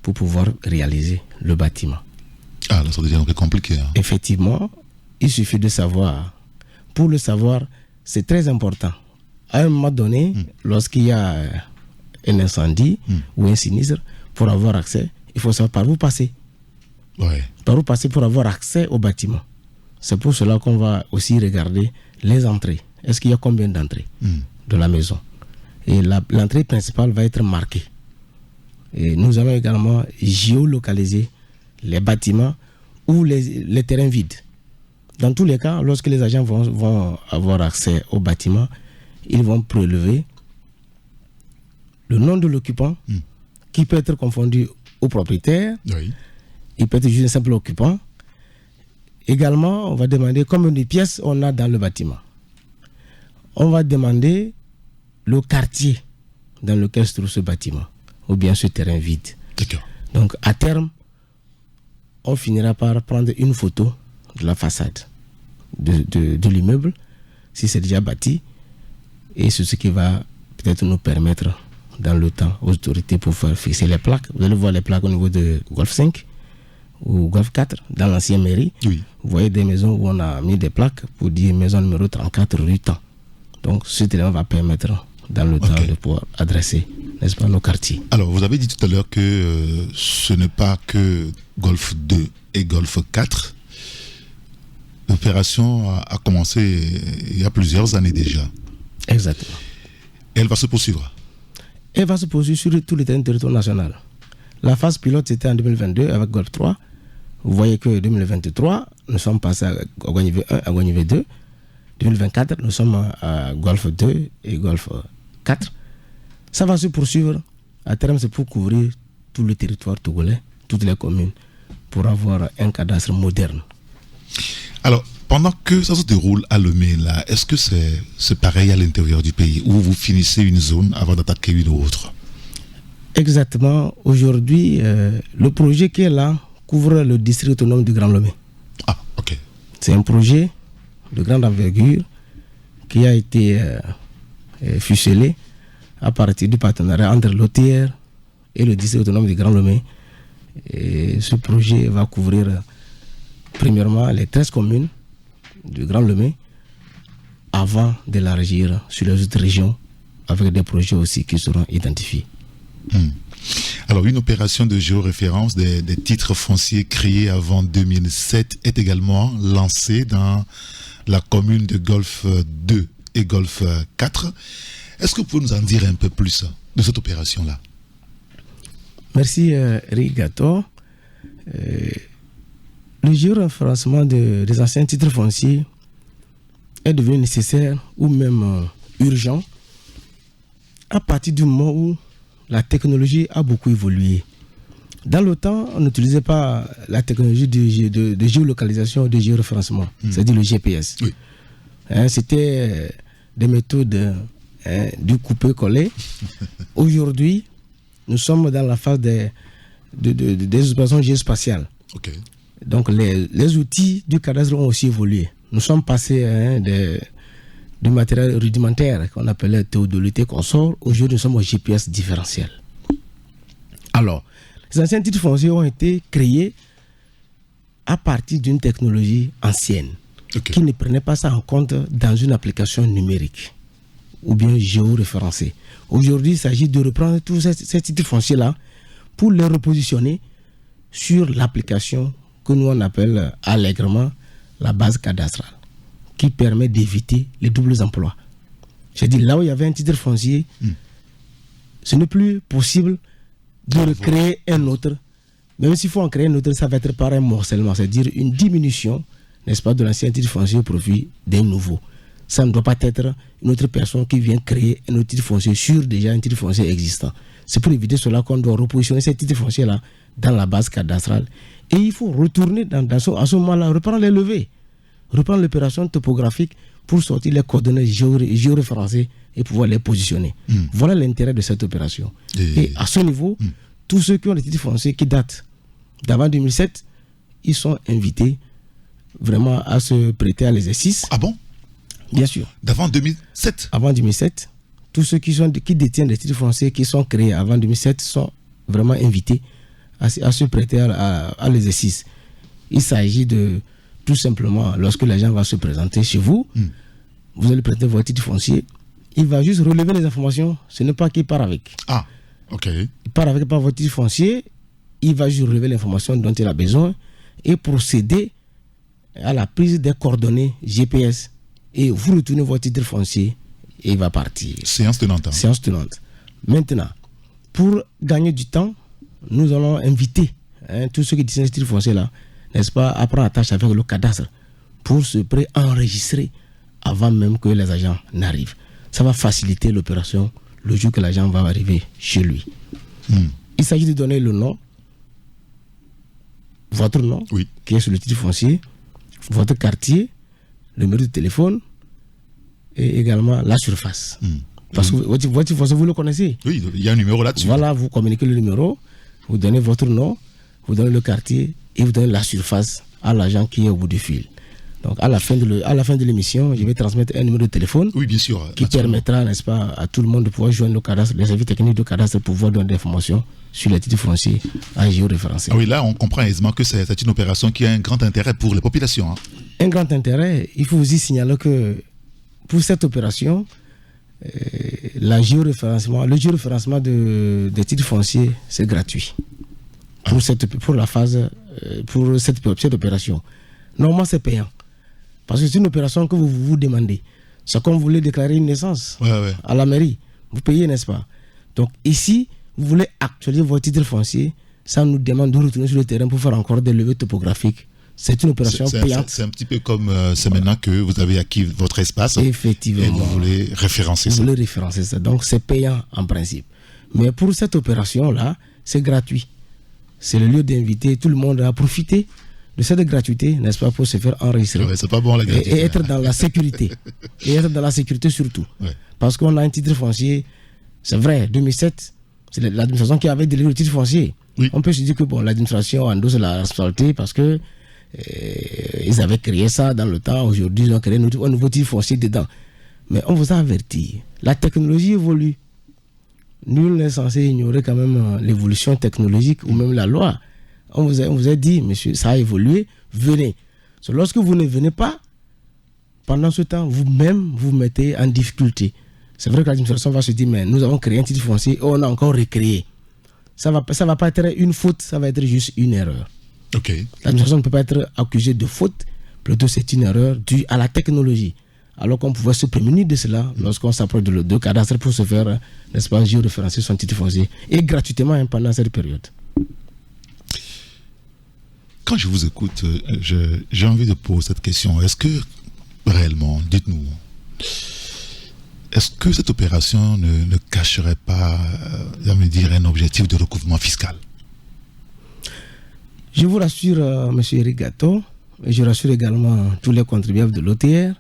pour pouvoir réaliser le bâtiment. Ah, là, ça devient un peu compliqué. Effectivement, il suffit de savoir. Pour le savoir, c'est très important. À un moment donné, lorsqu'il y a un incendie ou un sinistre, pour avoir accès, il faut savoir par où passer. Par où passer pour avoir accès au bâtiment. C'est pour cela qu'on va aussi regarder les entrées. Est-ce qu'il y a combien d'entrées de la maison? Et l'entrée principale va être marquée. Et nous allons également géolocaliser les bâtiments ou les terrains vides. Dans tous les cas, lorsque les agents vont avoir accès au bâtiment, ils vont prélever le nom de l'occupant qui peut être confondu au propriétaire. Il peut être juste un simple occupant. Également, on va demander combien de pièces on a dans le bâtiment. On va demander le quartier dans lequel se trouve ce bâtiment ou bien ce terrain vide. Donc à terme, on finira par prendre une photo de la façade de l'immeuble, si c'est déjà bâti, et c'est ce qui va peut-être nous permettre dans le temps aux autorités pour faire fixer les plaques. Vous allez voir les plaques au niveau de Golfe 5 ou Golfe 4 dans l'ancienne mairie. Vous voyez des maisons où on a mis des plaques pour dire maison numéro 34 rue Temps. Donc ce élément va permettre dans le temps de pouvoir adresser, n'est-ce pas, nos quartiers. Alors vous avez dit tout à l'heure que ce n'est pas que Golfe 2 et Golfe 4. L'opération a commencé il y a plusieurs années déjà. Exactement. Et elle va se poursuivre? Elle va se poursuivre sur tout le territoire national. La phase pilote, c'était en 2022 avec Golfe 3. Vous voyez que 2023, nous sommes passés à Agonivé 1, Agonivé 2. 2024, nous sommes à Golfe 2 et Golfe 4. Ça va se poursuivre. À terme, c'est pour couvrir tout le territoire togolais, toutes les communes, pour avoir un cadastre moderne. Alors, pendant que ça se déroule à Lomé, là, est-ce que c'est pareil à l'intérieur du pays, où vous finissez une zone avant d'attaquer une autre? Exactement. Aujourd'hui, le projet qui est là couvre le district autonome du Grand Lomé. Ah, ok. C'est un projet de grande envergure qui a été ficelé à partir du partenariat entre l'OTR et le district autonome du Grand Lomé. Et ce projet va couvrir premièrement les 13 communes du Grand Lomé avant d'élargir sur les autres régions avec des projets aussi qui seront identifiés. Alors, une opération de géoréférence des titres fonciers créés avant 2007 est également lancée dans la commune de Golfe 2 et Golfe 4. Est-ce que vous pouvez nous en dire un peu plus de cette opération-là? Merci, Rigato. Le géoréférencement des anciens titres fonciers est devenu nécessaire ou même urgent à partir du moment où la technologie a beaucoup évolué. Dans le temps, on n'utilisait pas la technologie de géolocalisation, de géoréférencement, c'est-à-dire le GPS. Oui. C'était des méthodes du couper-coller. Aujourd'hui, nous sommes dans la phase des explorations géospatiales. Okay. Donc les outils du cadastre ont aussi évolué. Nous sommes passés du matériel rudimentaire qu'on appelait théodolite consort. Aujourd'hui, nous sommes au GPS différentiel. Alors, les anciens titres fonciers ont été créés à partir d'une technologie ancienne qui ne prenait pas ça en compte dans une application numérique ou bien géoréférencée. Aujourd'hui, il s'agit de reprendre tous ces titres fonciers-là pour les repositionner sur l'application que nous on appelle allègrement la base cadastrale, qui permet d'éviter les doubles emplois. J'ai dit, là où il y avait un titre foncier, ce n'est plus possible de recréer un autre. Même s'il faut en créer un autre, ça va être par un morcellement, c'est-à-dire une diminution, n'est-ce pas, de l'ancien titre foncier au profit d'un nouveau. Ça ne doit pas être une autre personne qui vient créer un autre titre foncier sur déjà un titre foncier existant. C'est pour éviter cela qu'on doit repositionner ces titres fonciers-là dans la base cadastrale. Et il faut retourner à ce moment-là, reprendre les levées, reprendre l'opération topographique pour sortir les coordonnées géoréférencées et pouvoir les positionner. Voilà l'intérêt de cette opération. Et à ce niveau, tous ceux qui ont des titres fonciers qui datent d'avant 2007, ils sont invités vraiment à se prêter à l'exercice. Ah bon? Bien sûr. D'avant 2007? Avant 2007, tous ceux qui détiennent des titres fonciers qui sont créés avant 2007 sont vraiment invités à se prêter à l'exercice. Il s'agit de, tout simplement, lorsque l'agent va se présenter chez vous, vous allez prêter votre titre foncier, il va juste relever les informations, ce n'est pas qu'il part avec. Ah, ok. Il part avec votre titre foncier, il va juste relever l'information dont il a besoin et procéder à la prise des coordonnées GPS. Et vous retournez votre titre foncier et il va partir. Séance tenante. Séance tenante. Maintenant, pour gagner du temps, nous allons inviter tous ceux qui détiennent ce titre foncier-là, n'est-ce pas, à prendre attache avec le cadastre pour se préenregistrer avant même que les agents n'arrivent. Ça va faciliter l'opération le jour que l'agent va arriver chez lui. Il s'agit de donner le nom, votre nom, qui est sur le titre foncier, votre quartier, le numéro de téléphone et également la surface. Parce que votre foncier, vous le connaissez. Oui, il y a un numéro là-dessus. Voilà, vous communiquez le numéro, vous donnez votre nom, vous donnez le quartier et vous donnez la surface à l'agent qui est au bout du fil. Donc à la fin de l'émission, je vais transmettre un numéro de téléphone qui permettra, n'est-ce pas, à tout le monde de pouvoir joindre le cadastre, les services techniques de cadastre pour pouvoir donner des informations sur les titres fonciers en géoréférencé. Ah oui, là on comprend aisément que c'est une opération qui a un grand intérêt pour les populations. Un grand intérêt, il faut aussi signaler que pour cette opération, le géoréférencement des titres fonciers, c'est gratuit. Pour cette opération. Normalement, c'est payant. Parce que c'est une opération que vous demandez. C'est comme vous voulez déclarer une naissance à la mairie. Vous payez, n'est-ce pas? Donc ici, vous voulez actualiser votre titre foncier, ça nous demande de retourner sur le terrain pour faire encore des levées topographiques. C'est une opération payante. C'est un petit peu comme c'est maintenant que vous avez acquis votre espace. Effectivement. Et vous voulez référencer ça. Vous voulez référencer ça. Donc c'est payant en principe. Mais pour cette opération-là, c'est gratuit. C'est le lieu d'inviter tout le monde à profiter de cette gratuité, n'est-ce pas, pour se faire enregistrer. C'est pas bon la gratuité. Et être dans la sécurité. Et être dans la sécurité surtout. Parce qu'on a un titre foncier, c'est vrai, 2007, c'est l'administration qui avait délivré le titre foncier. On peut se dire que l'administration endosse la responsabilité parce que ils avaient créé ça dans le temps. Aujourd'hui, ils ont créé un nouveau titre foncier dedans. Mais on vous a averti, la technologie évolue. Nul n'est censé ignorer quand même l'évolution technologique ou même la loi. On vous a dit, monsieur, ça a évolué, venez. Lorsque vous ne venez pas, pendant ce temps, vous-même vous mettez en difficulté. C'est vrai que l'administration va se dire, mais nous avons créé un titre foncier et on a encore recréé. Ça va pas être une faute, ça va être juste une erreur. L'administration ne peut pas être accusée de faute, plutôt c'est une erreur due à la technologie. Alors qu'on pouvait se prémunir de cela lorsqu'on s'approche de cadastre pour se faire, n'est-ce pas, géoréférencer son titre foncier et gratuitement pendant cette période. Quand je vous écoute, j'ai envie de poser cette question. Est-ce que, réellement, dites-nous, est-ce que cette opération ne cacherait pas, un objectif de recouvrement fiscal? Je vous rassure, M. Eric Gato, et je rassure également tous les contribuables de l'OTR,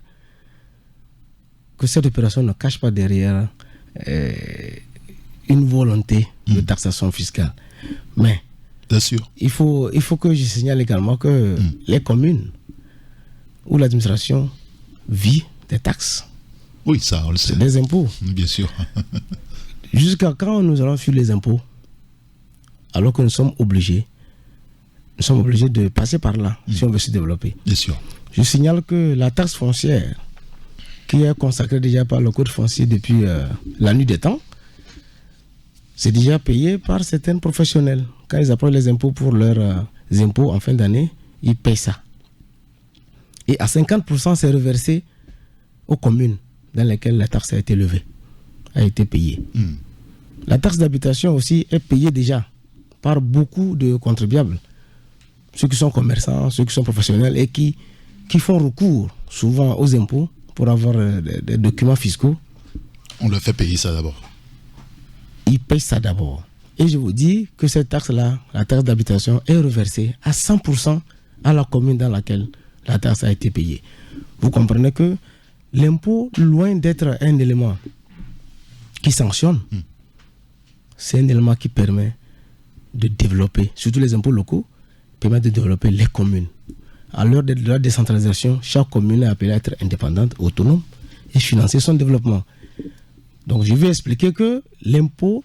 que cette opération ne cache pas derrière une volonté de taxation fiscale. Mais bien sûr, il faut que je signale également que les communes où l'administration vit des taxes, oui, ça, on le sait, des impôts. Bien sûr. Jusqu'à quand nous allons fuir les impôts alors que nous sommes obligés de passer par là si on veut se développer. Bien sûr. Je signale que la taxe foncière, qui est consacrée déjà par le code foncier depuis la nuit des temps, c'est déjà payé par certains professionnels. Quand ils apportent les impôts pour leurs impôts en fin d'année, ils payent ça. Et à 50%, c'est reversé aux communes dans lesquelles la taxe a été levée, a été payée. La taxe d'habitation aussi est payée déjà par beaucoup de contribuables. Ceux qui sont commerçants, ceux qui sont professionnels et qui font recours souvent aux impôts pour avoir des documents fiscaux. On leur fait payer ça d'abord. Ils payent ça d'abord. Et je vous dis que cette taxe-là, la taxe d'habitation, est reversée à 100% à la commune dans laquelle la taxe a été payée. Vous comprenez que l'impôt, loin d'être un élément qui sanctionne, c'est un élément qui permet de développer, surtout les impôts locaux, permet de développer les communes. À l'heure de la décentralisation, chaque commune est appelée à être indépendante, autonome et financer son développement. Donc je vais expliquer que les impôts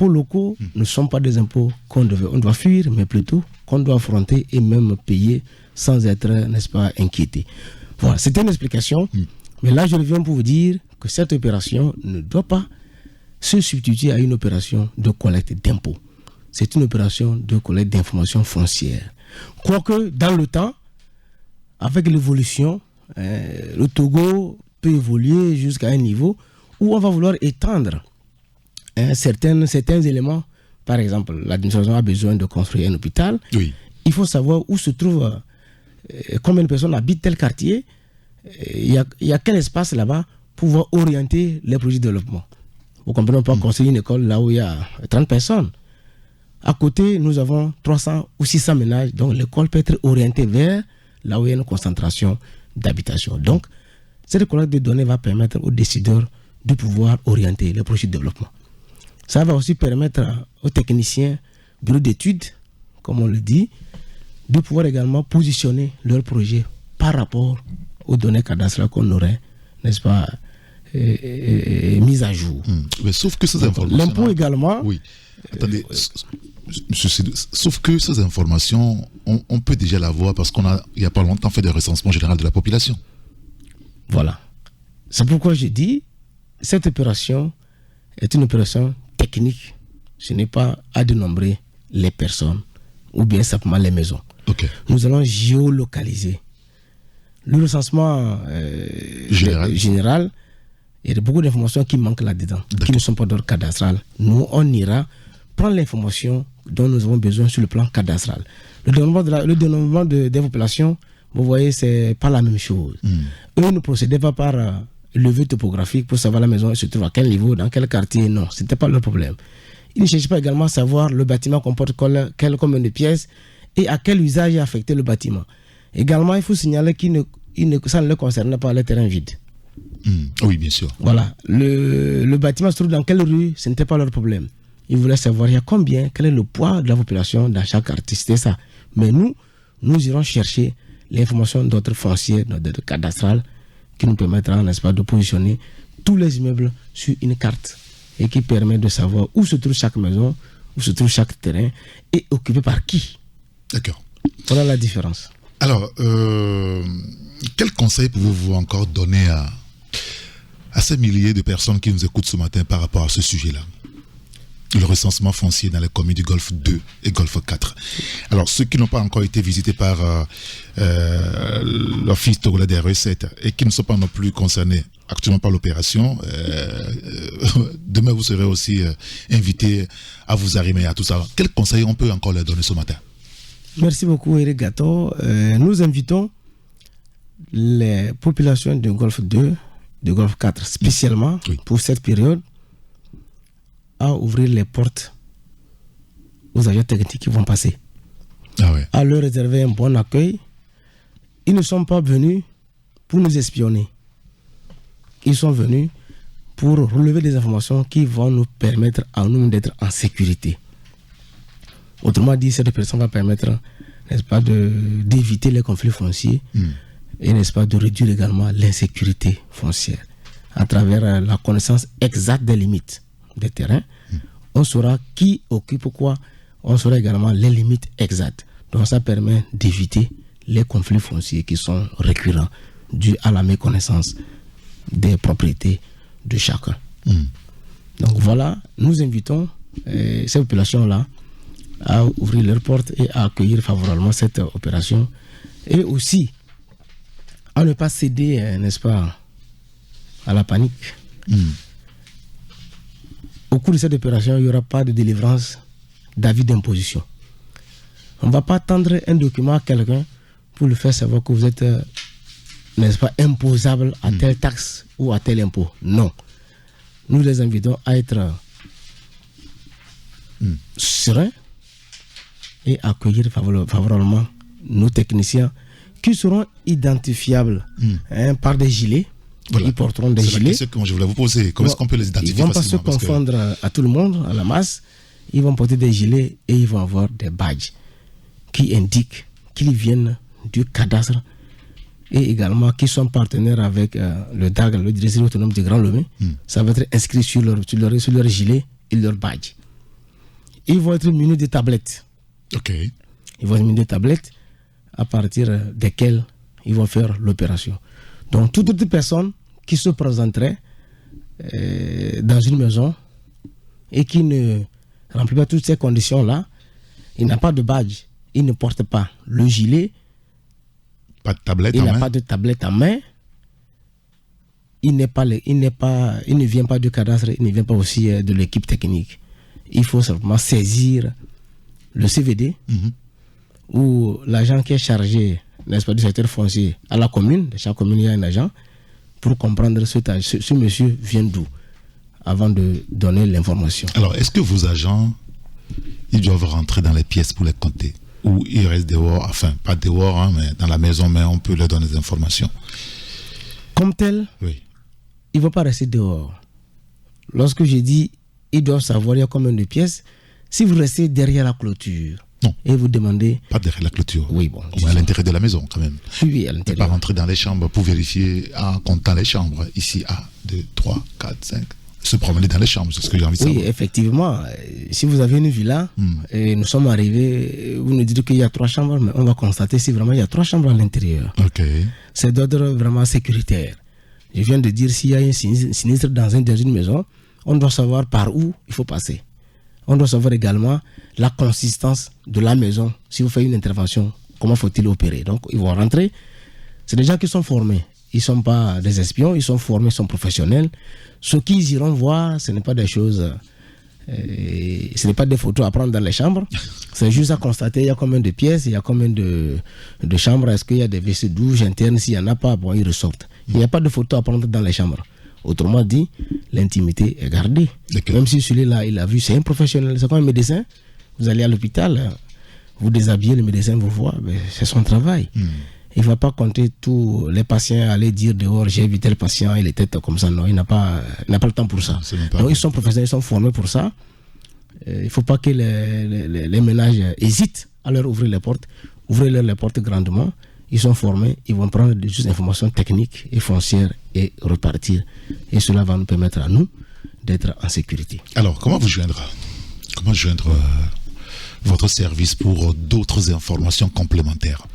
locaux ne sont pas des impôts on doit fuir, mais plutôt qu'on doit affronter et même payer sans être, n'est-ce pas, inquiété. Voilà, c'était une explication. Mais là, je reviens pour vous dire que cette opération ne doit pas se substituer à une opération de collecte d'impôts. C'est une opération de collecte d'informations foncières. Quoique, dans le temps, avec l'évolution, le Togo peut évoluer jusqu'à un niveau où on va vouloir étendre certains éléments. Par exemple, l'administration a besoin de construire un hôpital. Oui. Il faut savoir où se trouve, combien de personnes habitent tel quartier, il y a quel espace là-bas pour pouvoir orienter les projets de développement. Vous comprenez pas construire une école là où il y a 30 personnes. À côté, nous avons 300 ou 600 ménages, donc l'école peut être orientée vers là où il y a une concentration d'habitation. Donc, cette collecte de données va permettre aux décideurs de pouvoir orienter les projets de développement. Ça va aussi permettre aux techniciens, bureaux d'études, comme on le dit, de pouvoir également positionner leurs projets par rapport aux données cadastrales qu'on aurait, n'est-ce pas, mises à jour. Mais sauf que ces informations... L'impôt également... Oui. Attendez, sauf que ces informations, on peut déjà l'avoir parce qu'on a, il n'y a pas longtemps, fait des recensements généraux de la population. Voilà. C'est pourquoi je dis, cette opération est une opération technique. Ce n'est pas à dénombrer les personnes ou bien simplement les maisons. Okay. Nous allons géolocaliser. Le recensement général, il y a beaucoup d'informations qui manquent là-dedans, qui ne sont pas d'ordre cadastral. Nous, on ira prendre l'information dont nous avons besoin sur le plan cadastral. Le dénombrement des populations, vous voyez, c'est pas la même chose. Eux ne procédaient pas par levée topographique pour savoir la maison se trouve à quel niveau, dans quel quartier. Non, ce n'était pas leur problème. Ils ne cherchaient pas également à savoir le bâtiment comporte quel combien de pièces et à quel usage est affecté le bâtiment. Également, il faut signaler que ça ne les concernait pas les terrains vides. Oui, bien sûr. Voilà. Le bâtiment se trouve dans quelle rue, ce n'était pas leur problème. Ils voulaient savoir il y a combien, quel est le poids de la population dans chaque quartier. C'était ça. Mais nous irons chercher l'information d'autres fonciers, d'autres cadastrales, qui nous permettra, n'est-ce pas, de positionner tous les immeubles sur une carte et qui permet de savoir où se trouve chaque maison, où se trouve chaque terrain et occupé par qui. D'accord. Voilà la différence. Alors, quel conseil pouvez-vous encore donner à ces milliers de personnes qui nous écoutent ce matin par rapport à ce sujet-là? Le recensement foncier dans les communes du Golfe 2 et Golfe 4. Alors, ceux qui n'ont pas encore été visités par l'Office togolais des recettes et qui ne sont pas non plus concernés actuellement par l'opération, demain vous serez aussi invités à vous arrimer à tout ça. Quel conseil on peut encore leur donner ce matin? Merci beaucoup, Eric Gato. Nous invitons les populations du Golfe 2, du Golfe 4 spécialement, pour cette période, à ouvrir les portes aux agents techniques qui vont passer. à leur réserver un bon accueil. Ils ne sont pas venus pour nous espionner. Ils sont venus pour relever des informations qui vont nous permettre à nous d'être en sécurité. Autrement dit, cette personne va permettre, n'est-ce pas, d'éviter les conflits fonciers et, n'est-ce pas, de réduire également l'insécurité foncière. À travers la connaissance exacte des limites des terrains, on saura qui occupe quoi, on saura également les limites exactes. Donc ça permet d'éviter les conflits fonciers qui sont récurrents dus à la méconnaissance des propriétés de chacun. Donc voilà, nous invitons ces populations-là à ouvrir leurs portes et à accueillir favorablement cette opération et aussi à ne pas céder, n'est-ce pas, à la panique. Au cours de cette opération, il n'y aura pas de délivrance d'avis d'imposition. On ne va pas tendre un document à quelqu'un pour lui faire savoir que vous êtes, n'est-ce pas, imposable à telle taxe ou à tel impôt. Non. Nous les invitons à être sereins et accueillir favorablement nos techniciens qui seront identifiables par des gilets. Voilà. Ils porteront des gilets. C'est la question que je voulais vous poser. Comment est-ce qu'on peut les identifier facilement? Ils ne vont pas se confondre à tout le monde, à la masse. Ils vont porter des gilets et ils vont avoir des badges qui indiquent qu'ils viennent du cadastre et également qu'ils sont partenaires avec le DAG, le Directeur autonome du Grand Lomé. Ça va être inscrit sur leur gilet et leur badge. Ils vont être munis de tablettes. Ils vont être munis de tablettes à partir desquelles ils vont faire l'opération. Donc, toute autre personne qui se présenterait dans une maison et qui ne remplit pas toutes ces conditions-là, il n'a pas de badge, il ne porte pas le gilet, pas de tablette il en n'a main. pas de tablette en main, il ne vient pas du cadastre, il ne vient pas aussi de l'équipe technique. Il faut simplement saisir le CVD ou l'agent qui est chargé, n'est-ce pas, du secteur foncier à la commune. De chaque commune, il y a un agent pour comprendre ce monsieur vient d'où avant de donner l'information. Alors, est-ce que vos agents, ils doivent rentrer dans les pièces pour les compter? Ou ils restent dehors, enfin, pas dehors, mais dans la maison, mais on peut leur donner des informations? Comme tel, ils ne vont pas rester dehors. Lorsque je dis ils doivent savoir il y a combien de pièces, si vous restez derrière la clôture, et vous demandez... Pas derrière la clôture. Oui, bon. À l'intérieur de la maison, quand même. Oui, à l'intérieur. Pas rentrer dans les chambres pour vérifier en comptant les chambres. Ici, 1, 2, 3, 4, 5. Se promener dans les chambres, c'est ce que j'ai envie de savoir. Oui, effectivement. Si vous avez une villa et nous sommes arrivés, vous nous dites qu'il y a 3 chambres, mais on va constater si vraiment il y a 3 chambres à l'intérieur. C'est d'ordre vraiment sécuritaire. Je viens de dire s'il y a un sinistre dans une maison, on doit savoir par où il faut passer. On doit savoir également la consistance de la maison. Si vous faites une intervention, comment faut-il opérer? Donc, ils vont rentrer. C'est des gens qui sont formés. Ils ne sont pas des espions, ils sont formés, ils sont professionnels. Ce qu'ils iront voir, ce n'est pas des choses... ce n'est pas des photos à prendre dans les chambres. C'est juste à constater il y a combien de pièces, il y a combien de chambres, est-ce qu'il y a des WC douches internes, s'il n'y en a pas, bon, ils ressortent. Il n'y a pas de photos à prendre dans les chambres. Autrement dit, l'intimité est gardée. Même si celui-là, il a vu, c'est un professionnel, c'est comme un médecin. Vous allez à l'hôpital, vous déshabillez, le médecin vous voit, c'est son travail. Il ne va pas compter tous les patients, aller dire dehors, j'ai vu tel patient, il était comme ça. Non, il n'a pas le temps pour ça. Donc, ils sont professionnels, ils sont formés pour ça. Il ne faut pas que les ménages hésitent à leur ouvrir les portes. Ouvrez-leur les portes grandement. Ils sont formés, ils vont prendre des informations techniques et foncières et repartir. Et cela va nous permettre à nous d'être en sécurité. Alors, comment joindre votre service pour d'autres informations complémentaires?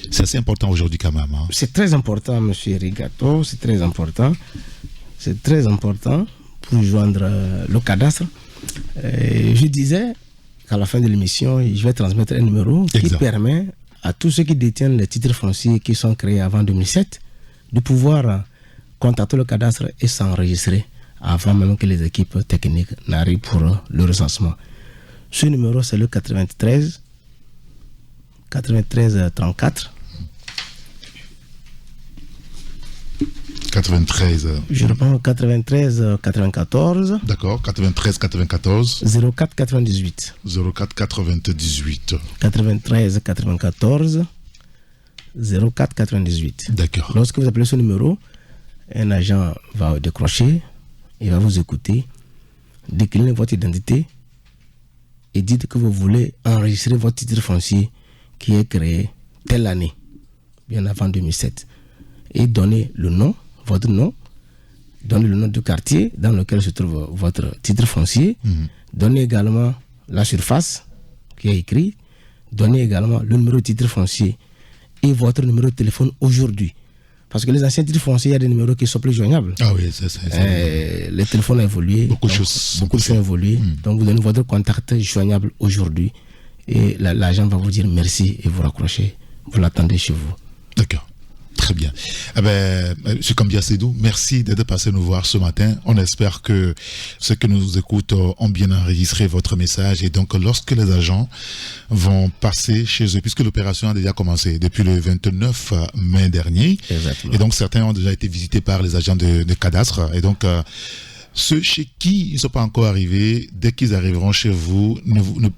C'est assez important aujourd'hui quand même. C'est très important, M. Rigato, c'est très important. C'est très important pour joindre le cadastre. Je disais qu'à la fin de l'émission, je vais transmettre un numéro qui permet à tous ceux qui détiennent les titres fonciers qui sont créés avant 2007 de pouvoir contacter le cadastre et s'enregistrer avant même que les équipes techniques n'arrivent pour le recensement. Ce numéro, c'est le 93 34 93. Je reprends 93 94. D'accord, 93 94. 04 98. 04 98. 93 94 04 98. D'accord. Lorsque vous appelez ce numéro, un agent va décrocher, il va vous écouter, décliner votre identité et dites que vous voulez enregistrer votre titre foncier qui est créé telle année, bien avant 2007. Et donnez le nom, votre nom, donnez le nom du quartier dans lequel se trouve votre titre foncier, donnez également la surface qui est écrite, donnez également le numéro de titre foncier et votre numéro de téléphone aujourd'hui. Parce que les anciens titres fonciers, il y a des numéros qui sont plus joignables. Ah oui, c'est les téléphones ont évolué. Beaucoup de choses ont évolué. Donc vous donnez votre contact joignable aujourd'hui et l'agent va vous dire merci et vous raccrochez. Vous l'attendez chez vous. D'accord. Très bien. M. Kambia Seydou, merci d'être passé nous voir ce matin. On espère que ceux qui nous écoutent ont bien enregistré votre message et donc lorsque les agents vont passer chez eux, puisque l'opération a déjà commencé depuis le 29 mai dernier. Exactement. Et donc certains ont déjà été visités par les agents de cadastre et donc ceux chez qui ils ne sont pas encore arrivés, dès qu'ils arriveront chez vous,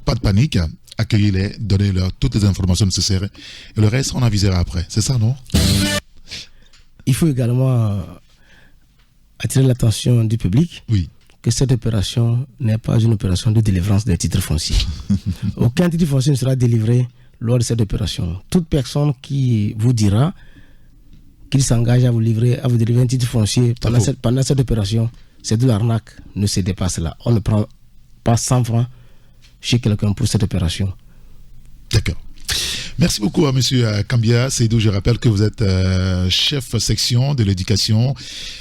pas de panique. Accueillez-les, donnez-leur toutes les informations nécessaires et le reste on avisera après, c'est ça, non? Il faut également attirer l'attention du public que cette opération n'est pas une opération de délivrance des titres fonciers. Aucun titre foncier ne sera délivré lors de cette opération. Toute personne qui vous dira qu'il s'engage à vous délivrer un titre foncier pendant cette opération, c'est de l'arnaque, ne se dépasse là. On ne prend pas 100 francs chez quelqu'un pour cette opération. D'accord. Merci beaucoup à M. Kambia Seydou. Je rappelle que vous êtes chef section de l'éducation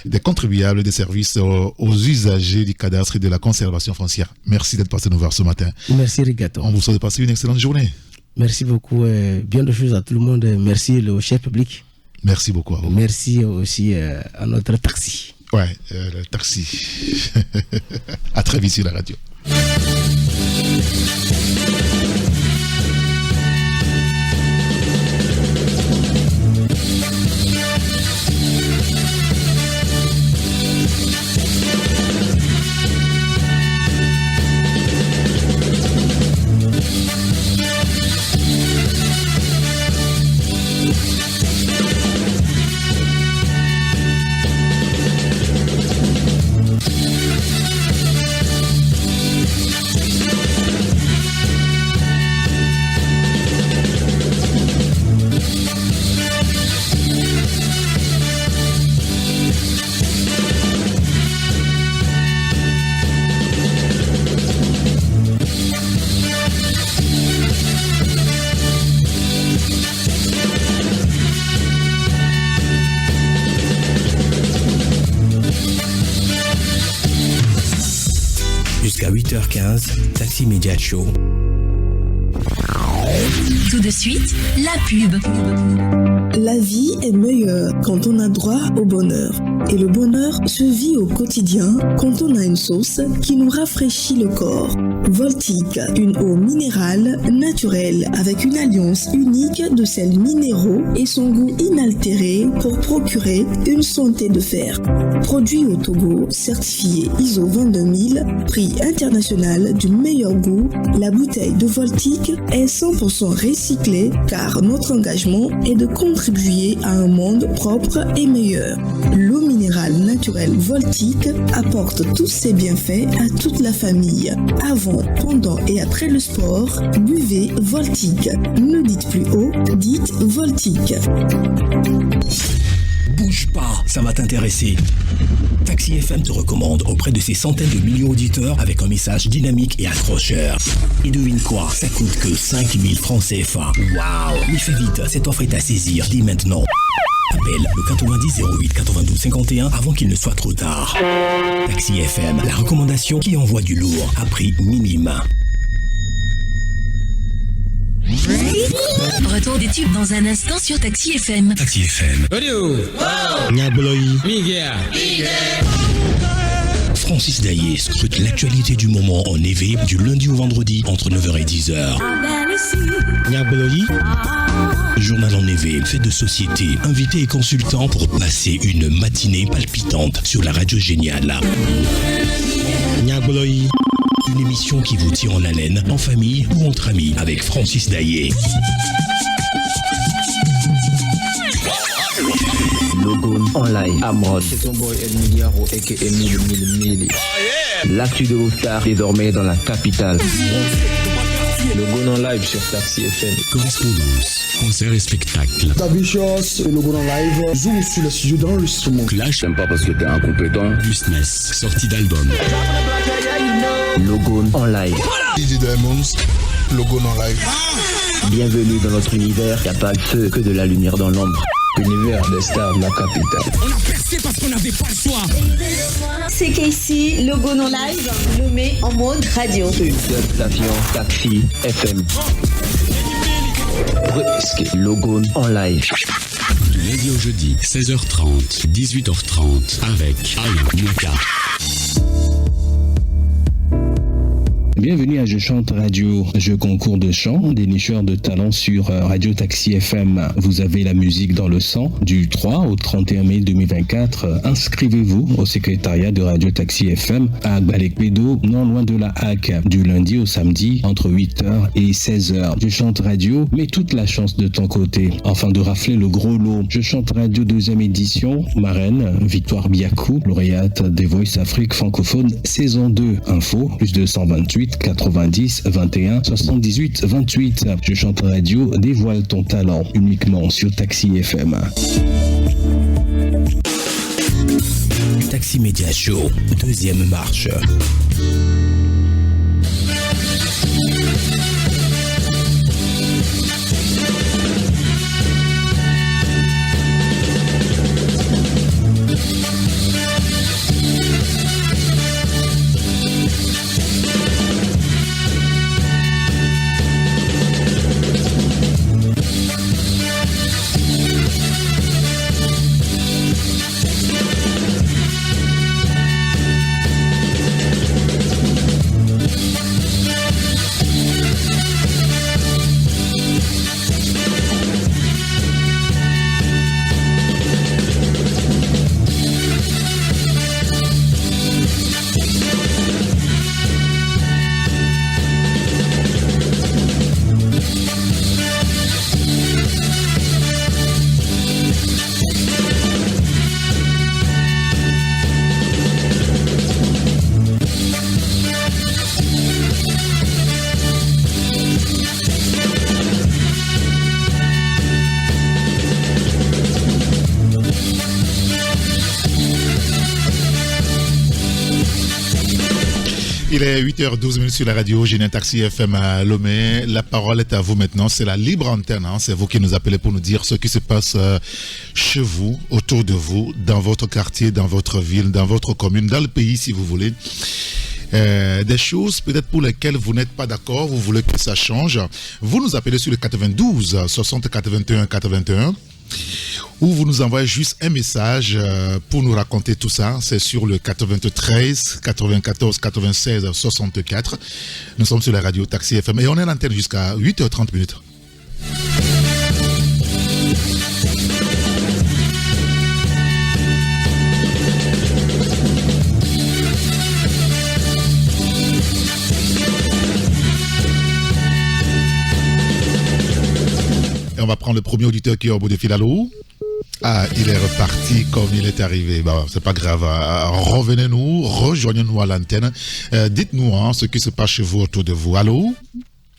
des contribuables des services aux usagers du cadastre et de la conservation foncière. Merci d'être passé nous voir ce matin. Merci Rigato. On vous souhaite de passer une excellente journée. Merci beaucoup. Bien de choses à tout le monde. Merci le chef public. Merci beaucoup à vous. Merci aussi à notre taxi. Ouais, le taxi. À très vite sur la radio. Jusqu'à 8h15, Taxi Media Show. Tout de suite, la pub. La vie est meilleure quand on a droit au bonheur. Et le bonheur se vit au quotidien quand on a une sauce qui nous rafraîchit le corps. Voltique, une eau minérale naturelle avec une alliance unique de sels minéraux et son goût inaltéré pour procurer une santé de fer. Produit au Togo, certifié ISO 22000, prix international du meilleur goût, la bouteille de Voltique est 100% recyclée car notre engagement est de contribuer à un monde propre et meilleur. L'eau minérale naturelle Voltique apporte tous ses bienfaits à toute la famille. Avant, pendant et après le sport, buvez Voltique. Ne dites plus haut, dites Voltique. Bouge pas, ça va t'intéresser. Taxi FM te recommande auprès de ses centaines de millions d'auditeurs avec un message dynamique et accrocheur. Et devine quoi, ça coûte que 5000 francs CFA. Waouh! Mais fais vite, cette offre est à saisir, dis maintenant. Appelle le 90 08 92 51 avant qu'il ne soit trop tard. Taxi FM, la recommandation qui envoie du lourd à prix minime. Retour des tubes dans un instant sur Taxi FM. Taxi FM. Francis Daillé scrute l'actualité du moment en EV du lundi au vendredi entre 9h et 10h. Niaboloyi, journal en éveil, fait de société, invités et consultants pour passer une matinée palpitante sur la radio géniale. Niaboloyi, une émission qui vous tire en haleine, en famille ou entre amis, avec Francis Daillé. Logo en live, Amrod. C'est ton boy El Miliaro, a.k.a. Mili. L'actu de Oscar désormais dans la capitale. Logo en live sur Taxi FM. Correspondance, concerts et spectacles. Tabichos et Logo en live. Zoom sur le studio d'enregistrement. Clash. T'aimes pas parce que t'es incompétent. Business, sortie d'album. Logo en live. DJ Diamonds, Logo en live. Bienvenue dans notre univers. Y'a pas de feu que de la lumière dans l'ombre. Univers des stars de la capitale. On a percé parce qu'on n'avait pas le choix. C'est Casey, Logo en live, nommé en mode radio. Une seule station, Taxi FM. Presque Logo en live. Du lundi au jeudi, 16h30, 18h30, avec Alain Mouka. Bienvenue à Je Chante Radio, jeu concours de chant, dénicheur de talent sur Radio Taxi FM. Vous avez la musique dans le sang du 3 au 31 mai 2024. Inscrivez-vous au secrétariat de Radio Taxi FM à Balekpedo, non loin de la HAC, du lundi au samedi entre 8h et 16h. Je Chante Radio, mets toute la chance de ton côté afin de rafler le gros lot. Je Chante Radio 2e édition, marraine Victoire Biakou, lauréate des Voice Afrique francophone saison 2. Info plus 228 90 21 78 28. Je Chante Radio, dévoile ton talent uniquement sur Taxi FM. Taxi Media Show, deuxième marche. Il est 8h12 sur la radio Génial Taxi FM à Lomé. La parole est à vous maintenant. C'est la libre antenne. C'est vous qui nous appelez pour nous dire ce qui se passe chez vous, autour de vous, dans votre quartier, dans votre ville, dans votre commune, dans le pays si vous voulez. Des choses peut-être pour lesquelles vous n'êtes pas d'accord, vous voulez que ça change. Vous nous appelez sur le 92 60 81 81. Ou vous nous envoyez juste un message pour nous raconter tout ça. C'est sur le 93 94 96 64. Nous sommes sur la radio Taxi FM et on est à l'antenne jusqu'à 8h30 minutes. Et on va prendre le premier auditeur qui est au bout de fil. Allô? Ah, il est reparti comme il est arrivé. Bon, c'est pas grave. Revenez-nous, rejoignez-nous à l'antenne. Dites-nous ce qui se passe chez vous, autour de vous. Allô?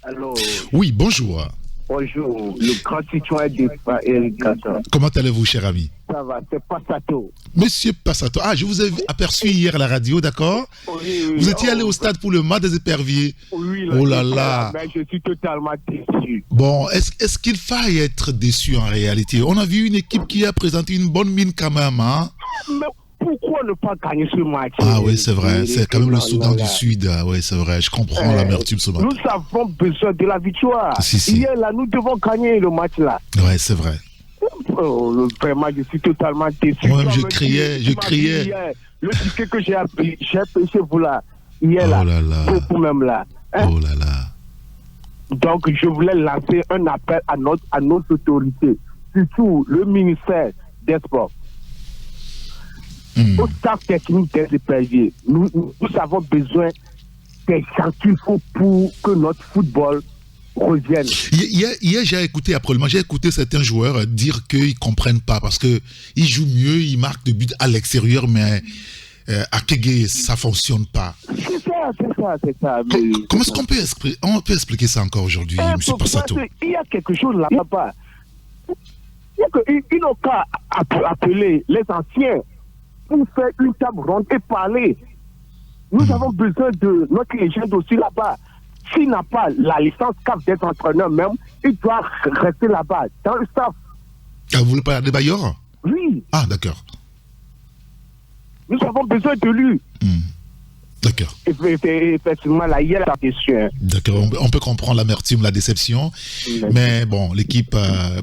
Allô? Oui, bonjour. Bonjour, le grand citoyen de Eric Kata. Comment allez-vous, cher ami? Ça va, c'est Passato. Monsieur Passato. Ah, je vous ai aperçu hier à la radio, d'accord? Oui. Vous étiez allé au stade pour le match des éperviers. Oui, oh là là. Mais je suis totalement déçu. Bon, est-ce qu'il faille être déçu en réalité? On a vu une équipe qui a présenté une bonne mine quand même, hein? Mais pourquoi ne pas gagner ce match? Ah oui, c'est vrai. C'est quand même le Soudan du Sud. Oui, c'est vrai. Je comprends l'amertume ce matin. Nous avons besoin de la victoire. Si. Hier, là, nous devons gagner le match là. Oui, c'est vrai. Oh, vraiment, je suis totalement déçu. Moi-même, je criais. Le ticket que j'ai payé chez vous là, hier là, pour même là. Oh là là. Donc, je voulais lancer un appel à nos autorités, surtout le ministère des Sports, au staff technique des éperviers. Nous avons besoin des gens qu'il faut pour que notre football revienne. Hier, j'ai écouté certains joueurs dire qu'ils ne comprennent pas parce qu'ils jouent mieux, ils marquent des buts à l'extérieur, mais à Kégué, ça ne fonctionne pas. C'est ça. Comment est-ce qu'on peut expliquer ça encore aujourd'hui, M. Passato? Il y a quelque chose là-bas. Ils n'ont qu'à appeler les anciens pour faire une table ronde et parler. Nous avons besoin de notre légende aussi là-bas. S'il n'a pas la licence CAF d'être entraîneur même, il doit rester là-bas, dans le staff. Ah, vous voulez parler des bailleurs? Oui. Ah, d'accord. Nous avons besoin de lui. D'accord. Effectivement, là, il y a la question. D'accord, on peut comprendre l'amertume, la déception. Mais bon, l'équipe,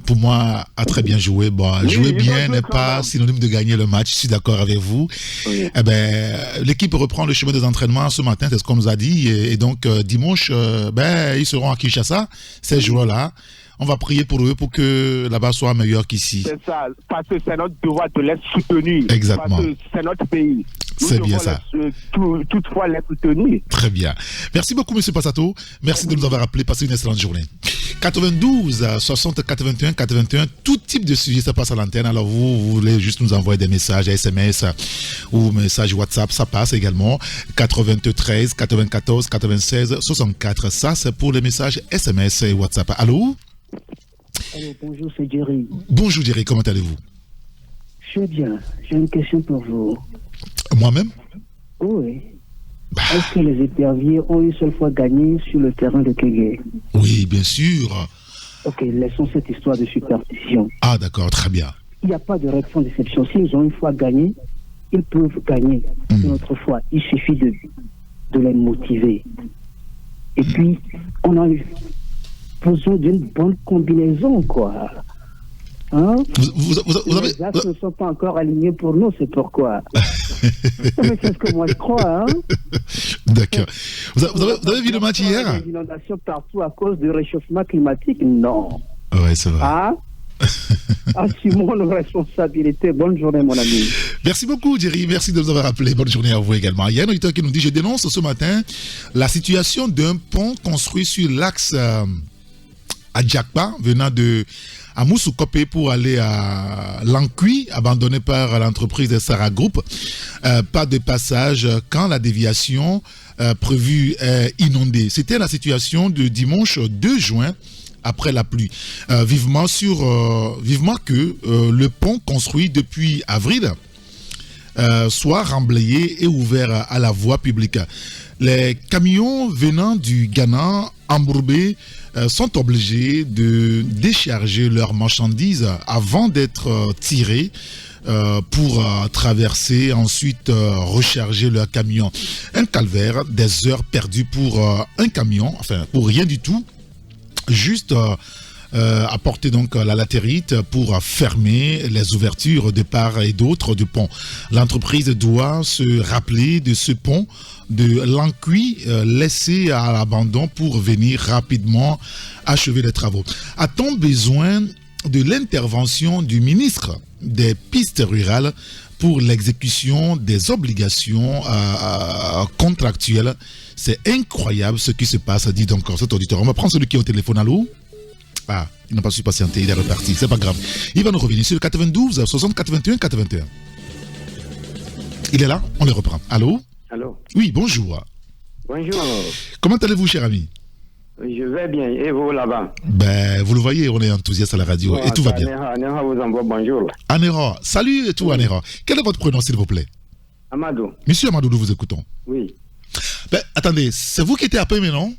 pour moi, a très bien joué. Bon, jouer bien n'est pas synonyme de gagner le match, je suis d'accord avec vous. Oui. Eh ben, l'équipe reprend le chemin des entraînements ce matin, c'est ce qu'on nous a dit. Et donc, dimanche, ils seront à Kinshasa, ces joueurs-là. On va prier pour eux pour que là-bas soit meilleur qu'ici. C'est ça, parce que c'est notre devoir de les soutenir. Exactement. Parce que c'est notre pays. C'est bien ça. Toutefois, les soutenir. Très bien. Merci beaucoup, M. Passato. Merci de nous avoir appelé. Passez une excellente journée. 92 60 81 81, tout type de sujet, ça passe à l'antenne. Alors, vous voulez juste nous envoyer des messages SMS ou messages WhatsApp, ça passe également. 93 94 96 64. Ça, c'est pour les messages SMS et WhatsApp. Allô? Allô, bonjour, c'est Jerry. Bonjour Jerry, comment allez-vous? Je vais bien. J'ai une question pour vous. Moi-même? Oui. Est-ce que les éperviers ont une seule fois gagné sur le terrain de Kégué? Oui, bien sûr. Ok, laissons cette histoire de superstition. Ah, d'accord, très bien. Il n'y a pas de règle sans déception. S'ils ont une fois gagné, ils peuvent gagner une autre fois. Il suffit de les motiver. Et puis, on a besoin d'une bonne combinaison, quoi. Hein? Les astres ne sont pas encore alignés pour nous, c'est pourquoi. Mais c'est ce que moi je crois. Hein? D'accord. Vous avez vu le match hier? Des inondations partout à cause du réchauffement climatique? Non. Oui, c'est vrai. Ah? Assumons nos responsabilités. Bonne journée, mon ami. Merci beaucoup, Jerry. Merci de nous avoir appelé. Bonne journée à vous également. Il y a un auditeur qui nous dit: je dénonce ce matin la situation d'un pont construit sur l'axe Adjakpa, venant de Amoussou-Kopé pour aller à Lankui, abandonné par l'entreprise de Sarah Group. Pas de passage quand la déviation prévue est inondée. C'était la situation de dimanche 2 juin. Après la pluie. Vivement que le pont construit depuis avril soit remblayé et ouvert à la voie publique. Les camions venant du Ghana embourbés sont obligés de décharger leurs marchandises avant d'être tirés pour traverser, ensuite recharger leur camion. Un calvaire, des heures perdues pour un camion, enfin pour rien du tout. Juste apporter donc la latérite pour fermer les ouvertures de part et d'autre du pont. L'entreprise doit se rappeler de ce pont de Lankui laissé à l'abandon pour venir rapidement achever les travaux. A-t-on besoin de l'intervention du ministre des pistes rurales pour l'exécution des obligations contractuelles? C'est incroyable ce qui se passe, dit donc cet auditeur. On va prendre celui qui est au téléphone. Allô? Ah, il n'a pas su patienter, il est reparti, c'est pas grave. Il va nous revenir sur le 92 60 81 81. Il est là, on le reprend. Allô? Allô? Oui, bonjour. Bonjour. Comment allez-vous, cher ami? Je vais bien, et vous là-bas? Ben, vous le voyez, on est enthousiaste à la radio, et tout va bien. Anera vous envoie bonjour. Anera, salut et tout, oui. Anera. Quel est votre prénom, s'il vous plaît? Amadou. Monsieur Amadou, nous vous écoutons. Oui. Ben, attendez, c'est vous qui étiez à Pémé, non?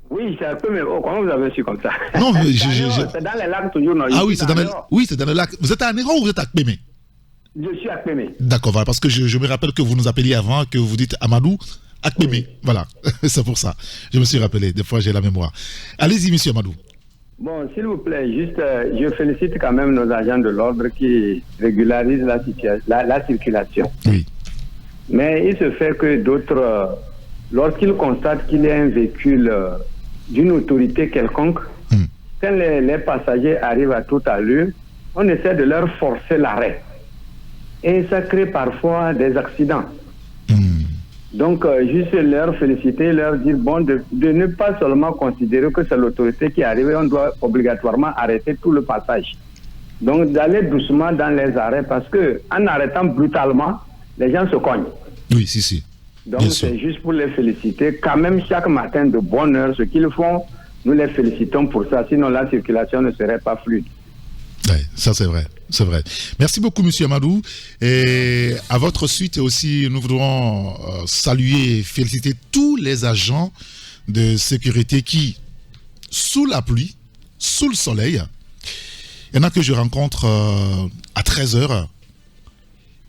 Oui, c'est un peu, mais comment vous avez su comme ça? Non, mais c'est dans les lacs toujours. Non, ah oui, c'est dans le lac. Vous êtes à Anera ou vous êtes à Pémé? Je suis à Pémé. D'accord, voilà, parce que je me rappelle que vous nous appeliez avant, que vous dites Amadou à Pémé. Oui. Voilà, c'est pour ça. Je me suis rappelé, des fois j'ai la mémoire. Allez-y, monsieur Amadou. Bon, s'il vous plaît, juste, je félicite quand même nos agents de l'ordre qui régularisent la circulation. Oui. Mais il se fait que d'autres, lorsqu'ils constatent qu'il y a un véhicule d'une autorité quelconque, quand les passagers arrivent à toute allure, on essaie de leur forcer l'arrêt. Et ça crée parfois des accidents. Donc, juste leur féliciter, leur dire, de ne pas seulement considérer que c'est l'autorité qui arrive, on doit obligatoirement arrêter tout le passage. Donc, d'aller doucement dans les arrêts, parce qu'en arrêtant brutalement, les gens se cognent. Oui, si. Donc, c'est juste pour les féliciter. Quand même, chaque matin, de bonne heure, ce qu'ils font, nous les félicitons pour ça. Sinon, la circulation ne serait pas fluide. Oui, ça c'est vrai. Merci beaucoup, monsieur Amadou. Et à votre suite aussi, nous voudrons saluer et féliciter tous les agents de sécurité qui, sous la pluie, sous le soleil, il y en a que je rencontre à 13h.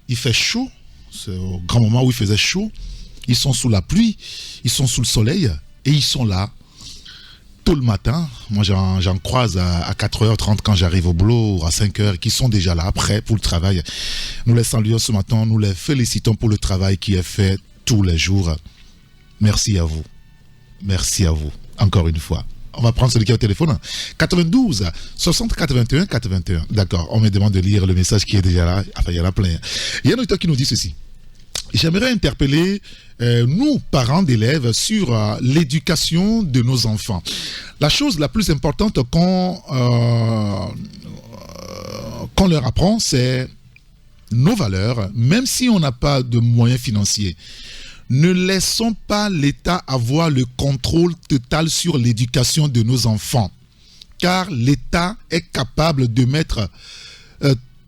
Il fait chaud, c'est au grand moment où il faisait chaud. Ils sont sous la pluie, ils sont sous le soleil et ils sont là tout le matin. Moi, j'en croise à 4h30 quand j'arrive au boulot, à 5h, qui sont déjà là, prêts pour le travail. Nous les saluons ce matin, nous les félicitons pour le travail qui est fait tous les jours. Merci à vous. Merci à vous, encore une fois. On va prendre celui qui est au téléphone. 92 60 81 81. D'accord, on me demande de lire le message qui est déjà là. Enfin, il y en a plein. Il y a un auditeur qui nous dit ceci. J'aimerais interpeller nous, parents d'élèves, sur l'éducation de nos enfants. La chose la plus importante qu'on leur apprend, c'est nos valeurs, même si on n'a pas de moyens financiers. Ne laissons pas l'État avoir le contrôle total sur l'éducation de nos enfants, car l'État est capable de mettre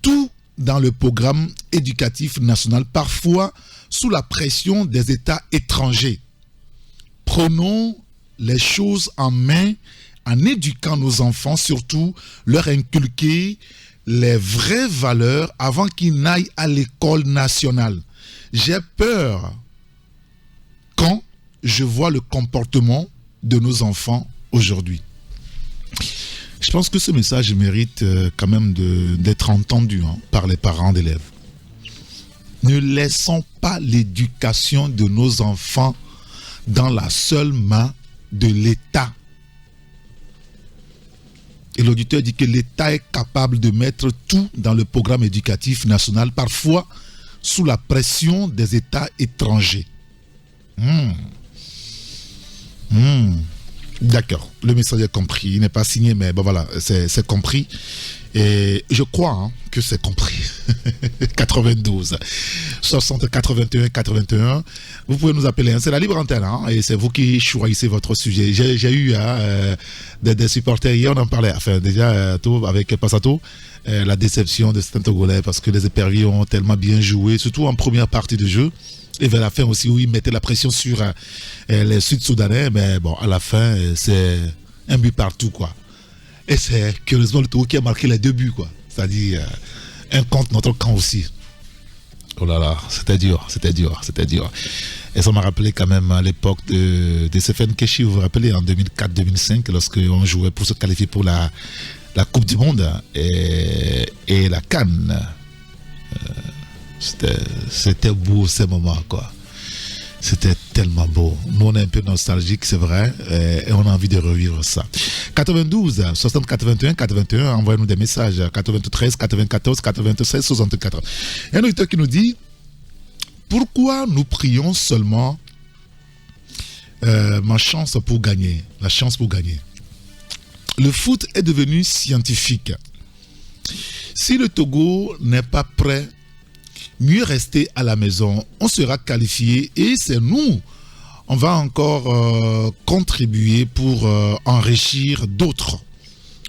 tout dans le programme éducatif national, parfois sous la pression des États étrangers. Prenons les choses en main en éduquant nos enfants, surtout leur inculquer les vraies valeurs avant qu'ils n'aillent à l'école nationale. J'ai peur quand je vois le comportement de nos enfants aujourd'hui. Je pense que ce message mérite quand même d'être entendu par les parents d'élèves. Ne laissons pas l'éducation de nos enfants dans la seule main de l'État. Et l'auditeur dit que l'État est capable de mettre tout dans le programme éducatif national, parfois sous la pression des États étrangers. D'accord, le message est compris. Il n'est pas signé, mais bon voilà, c'est compris. Et je crois que c'est compris. 92 60 81 81. Vous pouvez nous appeler. C'est la libre antenne et c'est vous qui choisissez votre sujet. J'ai eu des supporters hier, on en parlait. Enfin, déjà, avec Passato, la déception de certains Togolais parce que les éperviers ont tellement bien joué, surtout en première partie de jeu. Et vers la fin aussi, où ils mettaient la pression sur les Sud-Soudanais. Mais bon, à la fin, c'est un but partout, quoi. Et c'est curieusement le Togo qui a marqué les 2 buts, quoi. C'est-à-dire, un contre notre camp aussi. Oh là là, c'était dur. Et ça m'a rappelé quand même à l'époque de Stéphane Keshi, vous vous rappelez, en 2004-2005, lorsqu'on jouait pour se qualifier pour la Coupe du Monde et la CAN. C'était beau ces moments, quoi. C'était tellement beau. Nous, on est un peu nostalgique, c'est vrai, et on a envie de revivre ça. 92 60 81 81, envoyez-nous des messages. 93 94 96 64. Il y a un auditeur qui nous dit: pourquoi nous prions seulement la chance pour gagner? Le foot est devenu scientifique. Si le Togo n'est pas prêt, mieux rester à la maison, on sera qualifié et c'est nous, on va encore contribuer pour enrichir d'autres.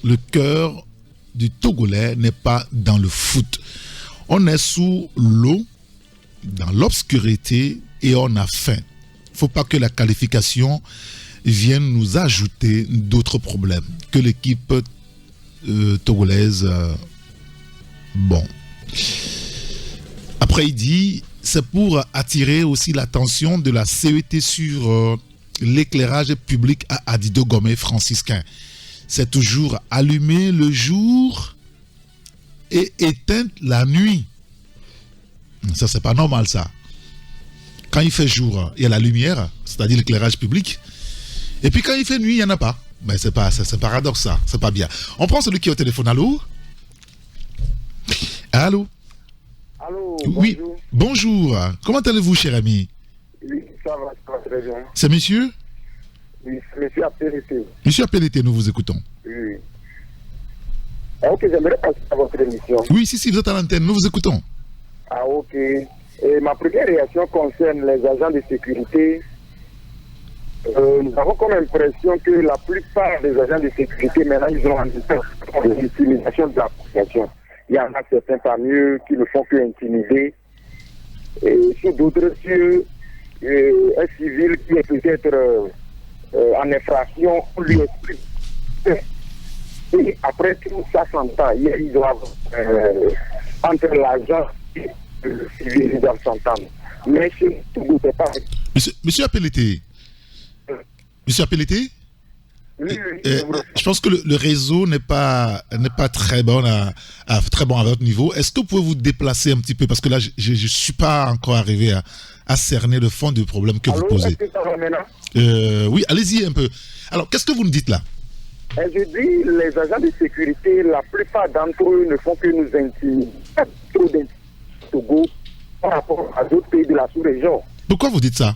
Le cœur du Togolais n'est pas dans le foot. On est sous l'eau, dans l'obscurité et on a faim. Il ne faut pas que la qualification vienne nous ajouter d'autres problèmes. Que l'équipe togolaise... bon... Après, il dit, c'est pour attirer aussi l'attention de la CET sur l'éclairage public à Adido Gomé franciscain. C'est toujours allumé le jour et éteint la nuit. Ça, c'est pas normal, ça. Quand il fait jour, il y a la lumière, c'est-à-dire l'éclairage public. Et puis quand il fait nuit, il n'y en a pas. Ben, c'est paradoxe ça, c'est pas bien. On prend celui qui est au téléphone. Allô? Allô? Allô? Oui, bonjour. Comment allez-vous, cher ami? Oui, ça va très bien. C'est monsieur? Oui, c'est monsieur Apelete. Monsieur Apelete, nous vous écoutons. Oui. Ah, ok, j'aimerais passer à votre émission. Oui, si, vous êtes à l'antenne, nous vous écoutons. Ah, ok. Et ma première réaction concerne les agents de sécurité. Nous avons comme impression que la plupart des agents de sécurité, maintenant, ils ont l'utilisation de la population. Il y en a certains parmi eux qui ne font que intimider. Et sur d'autres cieux, un civil qui est peut-être en infraction, on lui explique. Et après tout, ça s'entend. Ils doivent, entre l'agent et le civil, ils doivent s'entendre. Mais chez tout n'est pas. Monsieur Apelete. Monsieur Apelete? Oui, je pense que le réseau n'est pas très bon très bon à votre niveau. Est-ce que vous pouvez vous déplacer un petit peu? Parce que là, je ne suis pas encore arrivé à cerner le fond du problème que vous posez. Est-ce que ça va maintenant? Oui, allez-y un peu. Alors, qu'est-ce que vous nous dites là? Je dis, les agents de sécurité, la plupart d'entre eux ne font que nous intimider. Trop d'intimider Togo par rapport à d'autres pays de la sous-région. Pourquoi vous dites ça?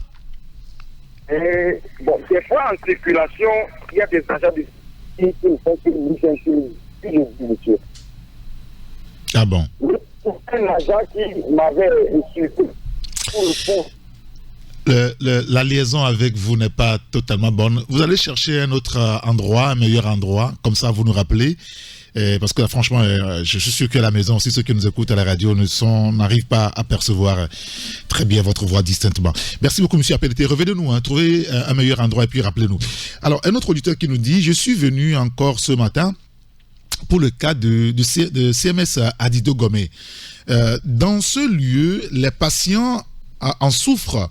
Bon, des fois en circulation, il y a des agents de sécurité qui ne font que nous intimider, monsieur. Ah bon? Un agent qui m'avait insulté pour le fond. La liaison avec vous n'est pas totalement bonne. Vous allez chercher un autre endroit, un meilleur endroit, comme ça vous nous rappelez. Parce que franchement, je suis sûr qu'à la maison aussi, ceux qui nous écoutent à la radio n'arrivent pas à percevoir très bien votre voix distinctement. Merci beaucoup, monsieur Apelete. Revenez-nous, trouvez un meilleur endroit et puis rappelez-nous. Alors, un autre auditeur qui nous dit, je suis venu encore ce matin pour le cas de CMS Adido Gomé. Dans ce lieu, les patients en souffrent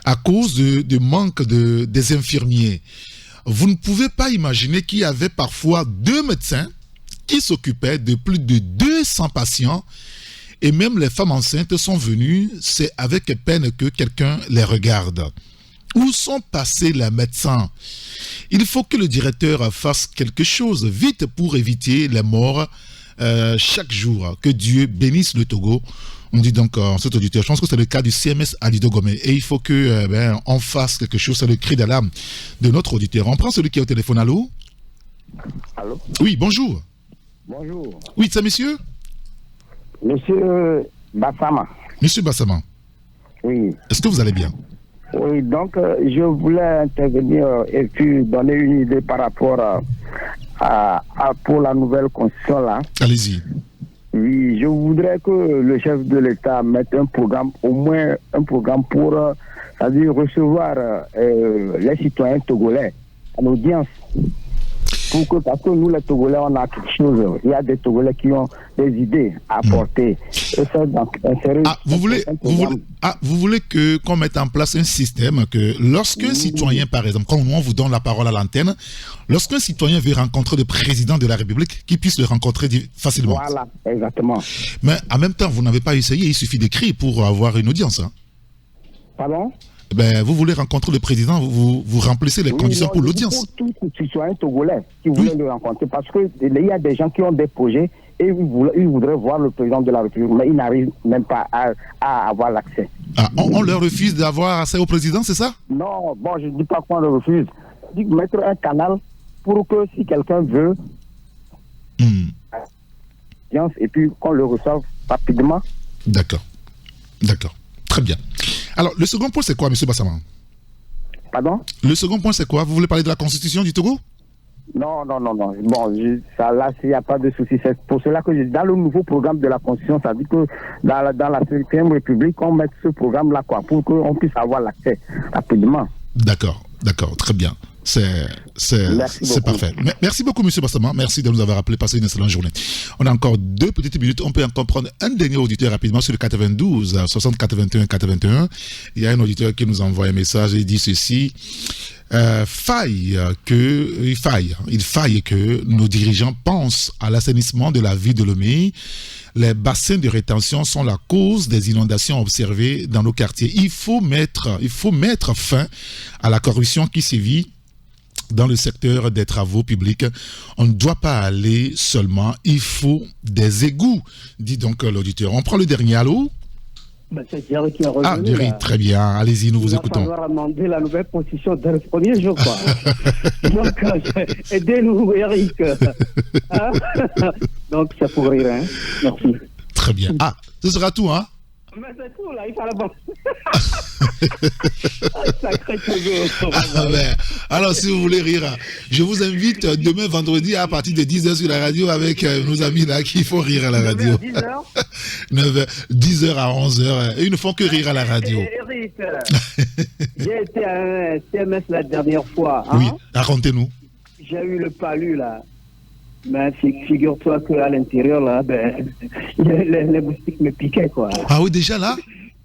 à cause de manque des infirmiers. Vous ne pouvez pas imaginer qu'il y avait parfois 2 médecins qui s'occupaient de plus de 200 patients et même les femmes enceintes sont venues, c'est avec peine que quelqu'un les regarde. Où sont passés les médecins? Il faut que le directeur fasse quelque chose vite pour éviter les morts chaque jour. Que Dieu bénisse le Togo. On dit donc en cet auditeur, je pense que c'est le cas du CMS Adido Gomé et il faut que on fasse quelque chose, c'est le cri d'alarme de notre auditeur. On prend celui qui est au téléphone. Allô? Allô? Oui, bonjour. Bonjour. Oui, c'est monsieur? Monsieur Bassama. Monsieur Bassama. Oui. Est-ce que vous allez bien? Oui, donc je voulais intervenir et puis donner une idée par rapport pour la nouvelle constitution là. Allez-y. Oui, je voudrais que le chef de l'État mette un programme, au moins un programme pour c'est-à-dire recevoir les citoyens togolais à l'audience. Parce que nous, les Togolais, on a quelque chose. Il y a des Togolais qui ont des idées à apporter. Et ça, donc, vous voulez qu'on mette en place un système que lorsqu'un citoyen, par exemple, quand on vous donne la parole à l'antenne, lorsqu'un citoyen veut rencontrer le président de la République, qu'il puisse le rencontrer facilement. Voilà, exactement. Mais en même temps, vous n'avez pas essayé, il suffit d'écrire pour avoir une audience. Hein. Pardon? Vous voulez rencontrer le président, vous remplissez les conditions pour l'audience. Pour tous les citoyens togolais qui voulaient le rencontrer, parce qu'il y a des gens qui ont des projets et ils voudraient voir le président de la République, mais ils n'arrivent même pas à avoir l'accès. Ah, on leur refuse d'avoir accès au président, c'est ça? Non, bon, je ne dis pas qu'on le refuse. Je dis mettre un canal pour que si quelqu'un veut, et puis qu'on le reçoive rapidement. D'accord. Très bien. Alors, le second point, c'est quoi, M. Bassama? Pardon? Le second point, c'est quoi? Vous voulez parler de la Constitution du Togo? Non. Bon, ça, là, il n'y a pas de souci. C'est pour cela que dans le nouveau programme de la Constitution, ça dit que dans la 5e République, on met ce programme-là, quoi, pour qu'on puisse avoir l'accès rapidement. D'accord, très bien. C'est parfait. Merci beaucoup, M. Bassama. Merci de nous avoir appelé. Passez une excellente journée. On a encore 2 petites minutes. On peut encore prendre un dernier auditeur rapidement sur le 92 60 81 81. Il y a un auditeur qui nous envoie un message et il dit ceci. Il faille que nos dirigeants pensent à l'assainissement de la ville de Lomé. Les bassins de rétention sont la cause des inondations observées dans nos quartiers. Il faut mettre fin à la corruption qui sévit dans le secteur des travaux publics, on ne doit pas aller seulement, il faut des égouts, dit donc l'auditeur. On prend le dernier, allô? C'est Jerry qui a revenu. Ah, Jerry, très bien. Allez-y, nous vous écoutons. Il va falloir amender la nouvelle position dès le premier jour, quoi. Donc, aidez-nous, Eric. Hein? Donc, c'est pour rire, hein. Merci. Très bien. Ah, ce sera tout, hein? Mais c'est tout, là, il fallait bon. Sacré toujours. Alors, si vous voulez rire, je vous invite demain vendredi à partir de 10h sur la radio avec nos amis là qui font rire à la radio. 10h à 11h. Ils ne font que rire à la radio. Eric, j'ai été à un CMS la dernière fois. Hein? Oui, racontez-nous. J'ai eu le palu là. Mais figure-toi qu'à l'intérieur, là, les moustiques me piquaient, quoi. Ah oui, déjà là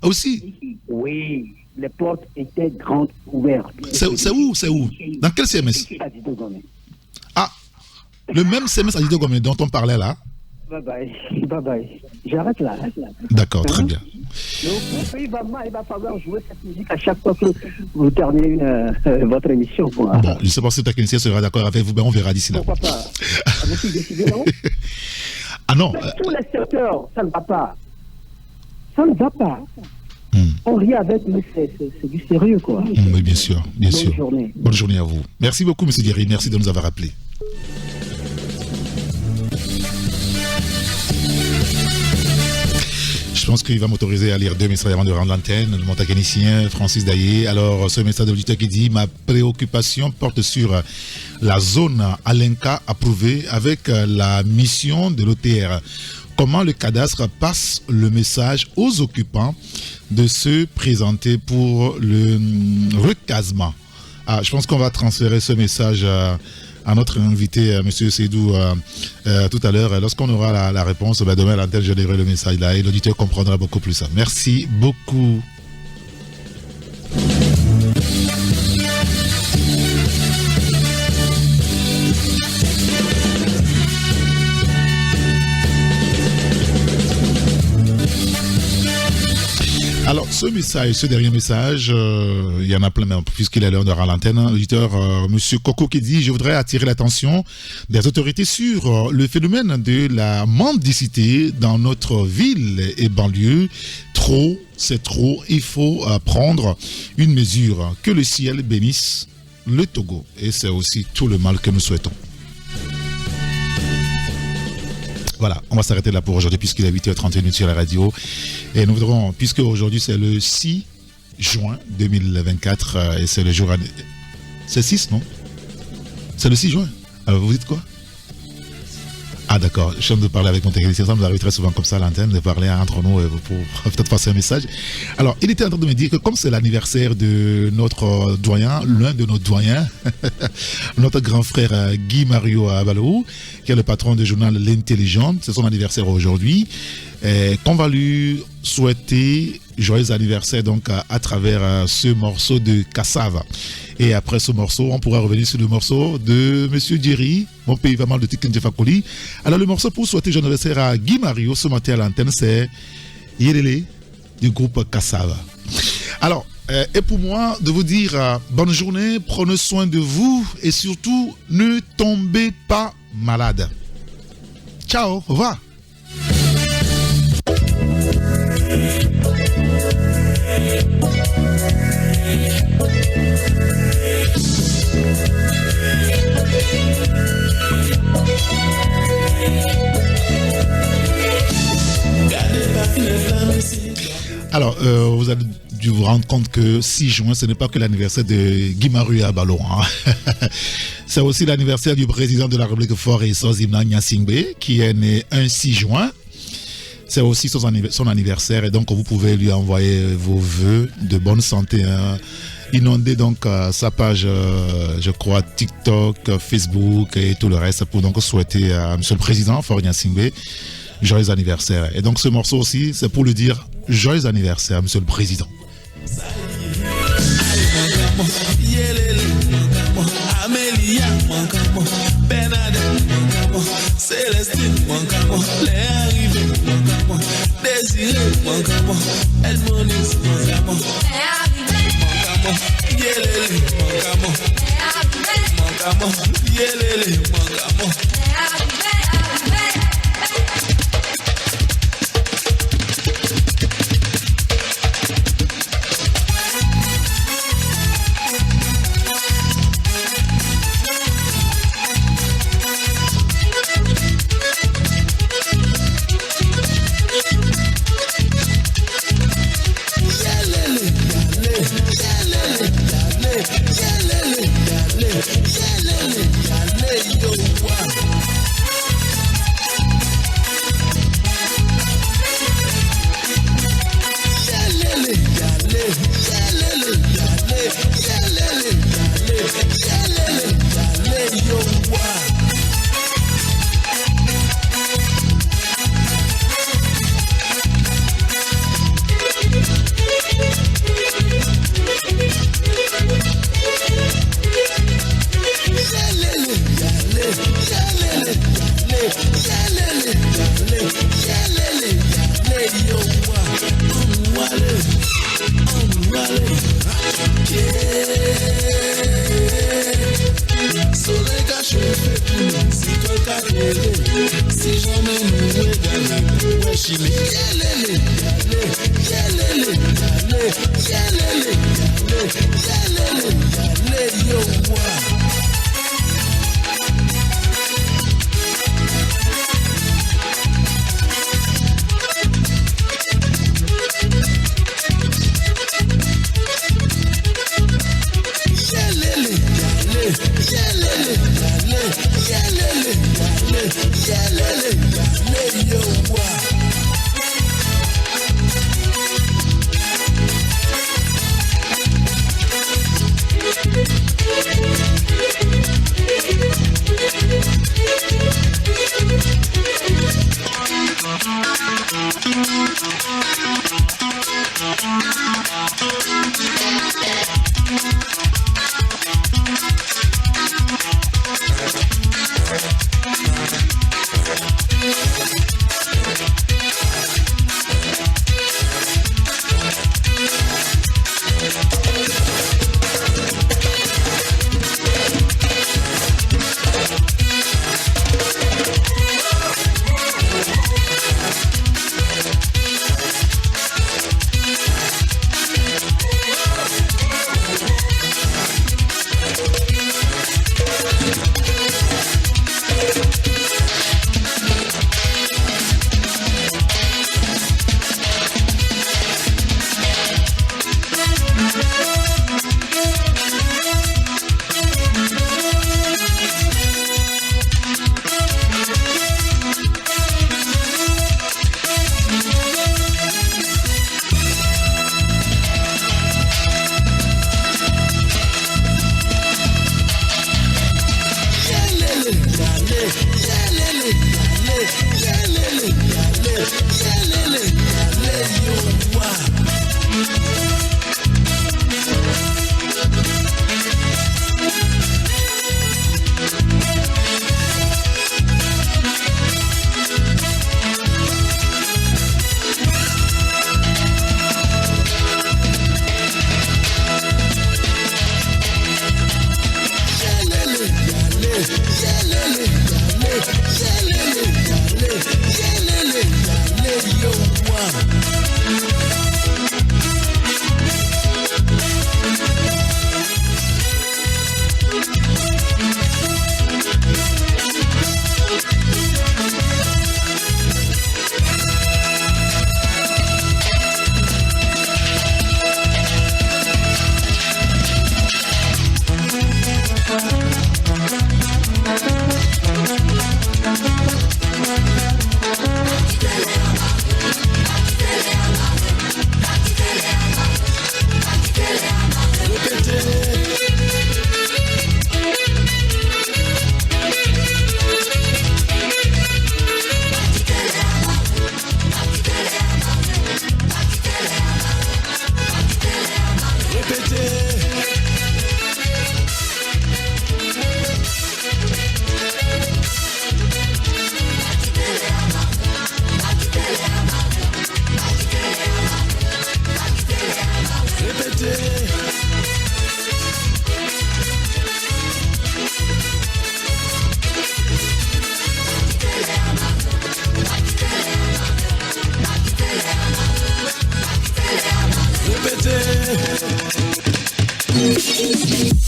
aussi? Oui, les portes étaient grandes ouvertes. C'est où? Dans quel CMS? Ah, le même CMS à Didogomé dont on parlait là? Bye. J'arrête là. D'accord, très bien. Donc, il va falloir jouer cette musique à chaque fois que vous terminez votre émission. Quoi. Bon, je ne sais pas si le technicien sera d'accord avec vous, mais on verra d'ici là. Pourquoi pas? Ah non. Tous les secteurs, ça ne va pas. On rit avec, mais c'est du sérieux, quoi. Oui, bien sûr. Bonne journée. Bonne journée à vous. Merci beaucoup, M. Thierry. Merci de nous avoir appelés. Je pense qu'il va m'autoriser à lire 2 messages avant de rendre l'antenne. Mon technicien, Francis Daillé. Alors, ce message de l'auditeur qui dit « Ma préoccupation porte sur la zone Alenka approuvée avec la mission de l'OTR. Comment le cadastre passe le message aux occupants de se présenter pour le recasement ?» Je pense qu'on va transférer ce message à notre invité, M. Seydou, tout à l'heure. Lorsqu'on aura la réponse, demain à l'antenne, je lirai le message là et l'auditeur comprendra beaucoup plus ça. Merci beaucoup. Alors, ce dernier message, il y en a plein, mais puisqu'il est l'heure de rendre l'antenne, l'auditeur Monsieur Coco qui dit « Je voudrais attirer l'attention des autorités sur le phénomène de la mendicité dans notre ville et banlieue. Trop, c'est trop. Il faut prendre une mesure. Que le ciel bénisse le Togo. » Et c'est aussi tout le mal que nous souhaitons. Voilà, on va s'arrêter là pour aujourd'hui puisqu'il est 8h31 sur la radio. Et nous voudrons, puisque aujourd'hui c'est le 6 juin 2024 et c'est le jour... C'est 6, non? C'est le 6 juin. Alors vous dites quoi? Ah d'accord, je viens de parler avec mon technicien, ça nous arrive très souvent comme ça à l'antenne, de parler entre nous pour peut-être passer un message. Alors, il était en train de me dire que comme c'est l'anniversaire de notre doyen, l'un de nos doyens, notre grand frère Guy Mario Abalou, qui est le patron du journal L'Intelligente, c'est son anniversaire aujourd'hui, qu'on va lui souhaiter joyeux anniversaire donc à travers ce morceau de Cassava. Et après ce morceau, on pourra revenir sur le morceau de Monsieur Jerry, Mon pays va mal de Tiken Jefakoli. Alors le morceau pour souhaiter joyeux anniversaire à Guy Mario ce matin à l'antenne, c'est Yelele du groupe Cassava. Alors, et pour moi, de vous dire bonne journée, prenez soin de vous et surtout, ne tombez pas malade. Ciao, au revoir. Alors, vous avez dû vous rendre compte que 6 juin, ce n'est pas que l'anniversaire de Guy Mario Abalou. C'est aussi l'anniversaire du président de la République Fort et Sozimna Nyasingbe, qui est né un 6 juin. C'est aussi son anniversaire et donc vous pouvez lui envoyer vos vœux de bonne santé. Inonder donc sa page, je crois, TikTok, Facebook et tout le reste pour donc souhaiter à M. le Président Fort Nyasingbe joyeux anniversaire. Et donc ce morceau aussi, c'est pour lui dire joyeux anniversaire, M. le Président. Célestine, mon camo, les arrivés, mon camo, Désiré, mon camo, Edmonis, mon camo, les arrivés, mon camo, Yelele, mon camo, les arrivés, mon Mwangamo, yelele mwangamo.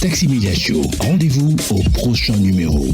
Taxi Media Show, rendez-vous au prochain numéro.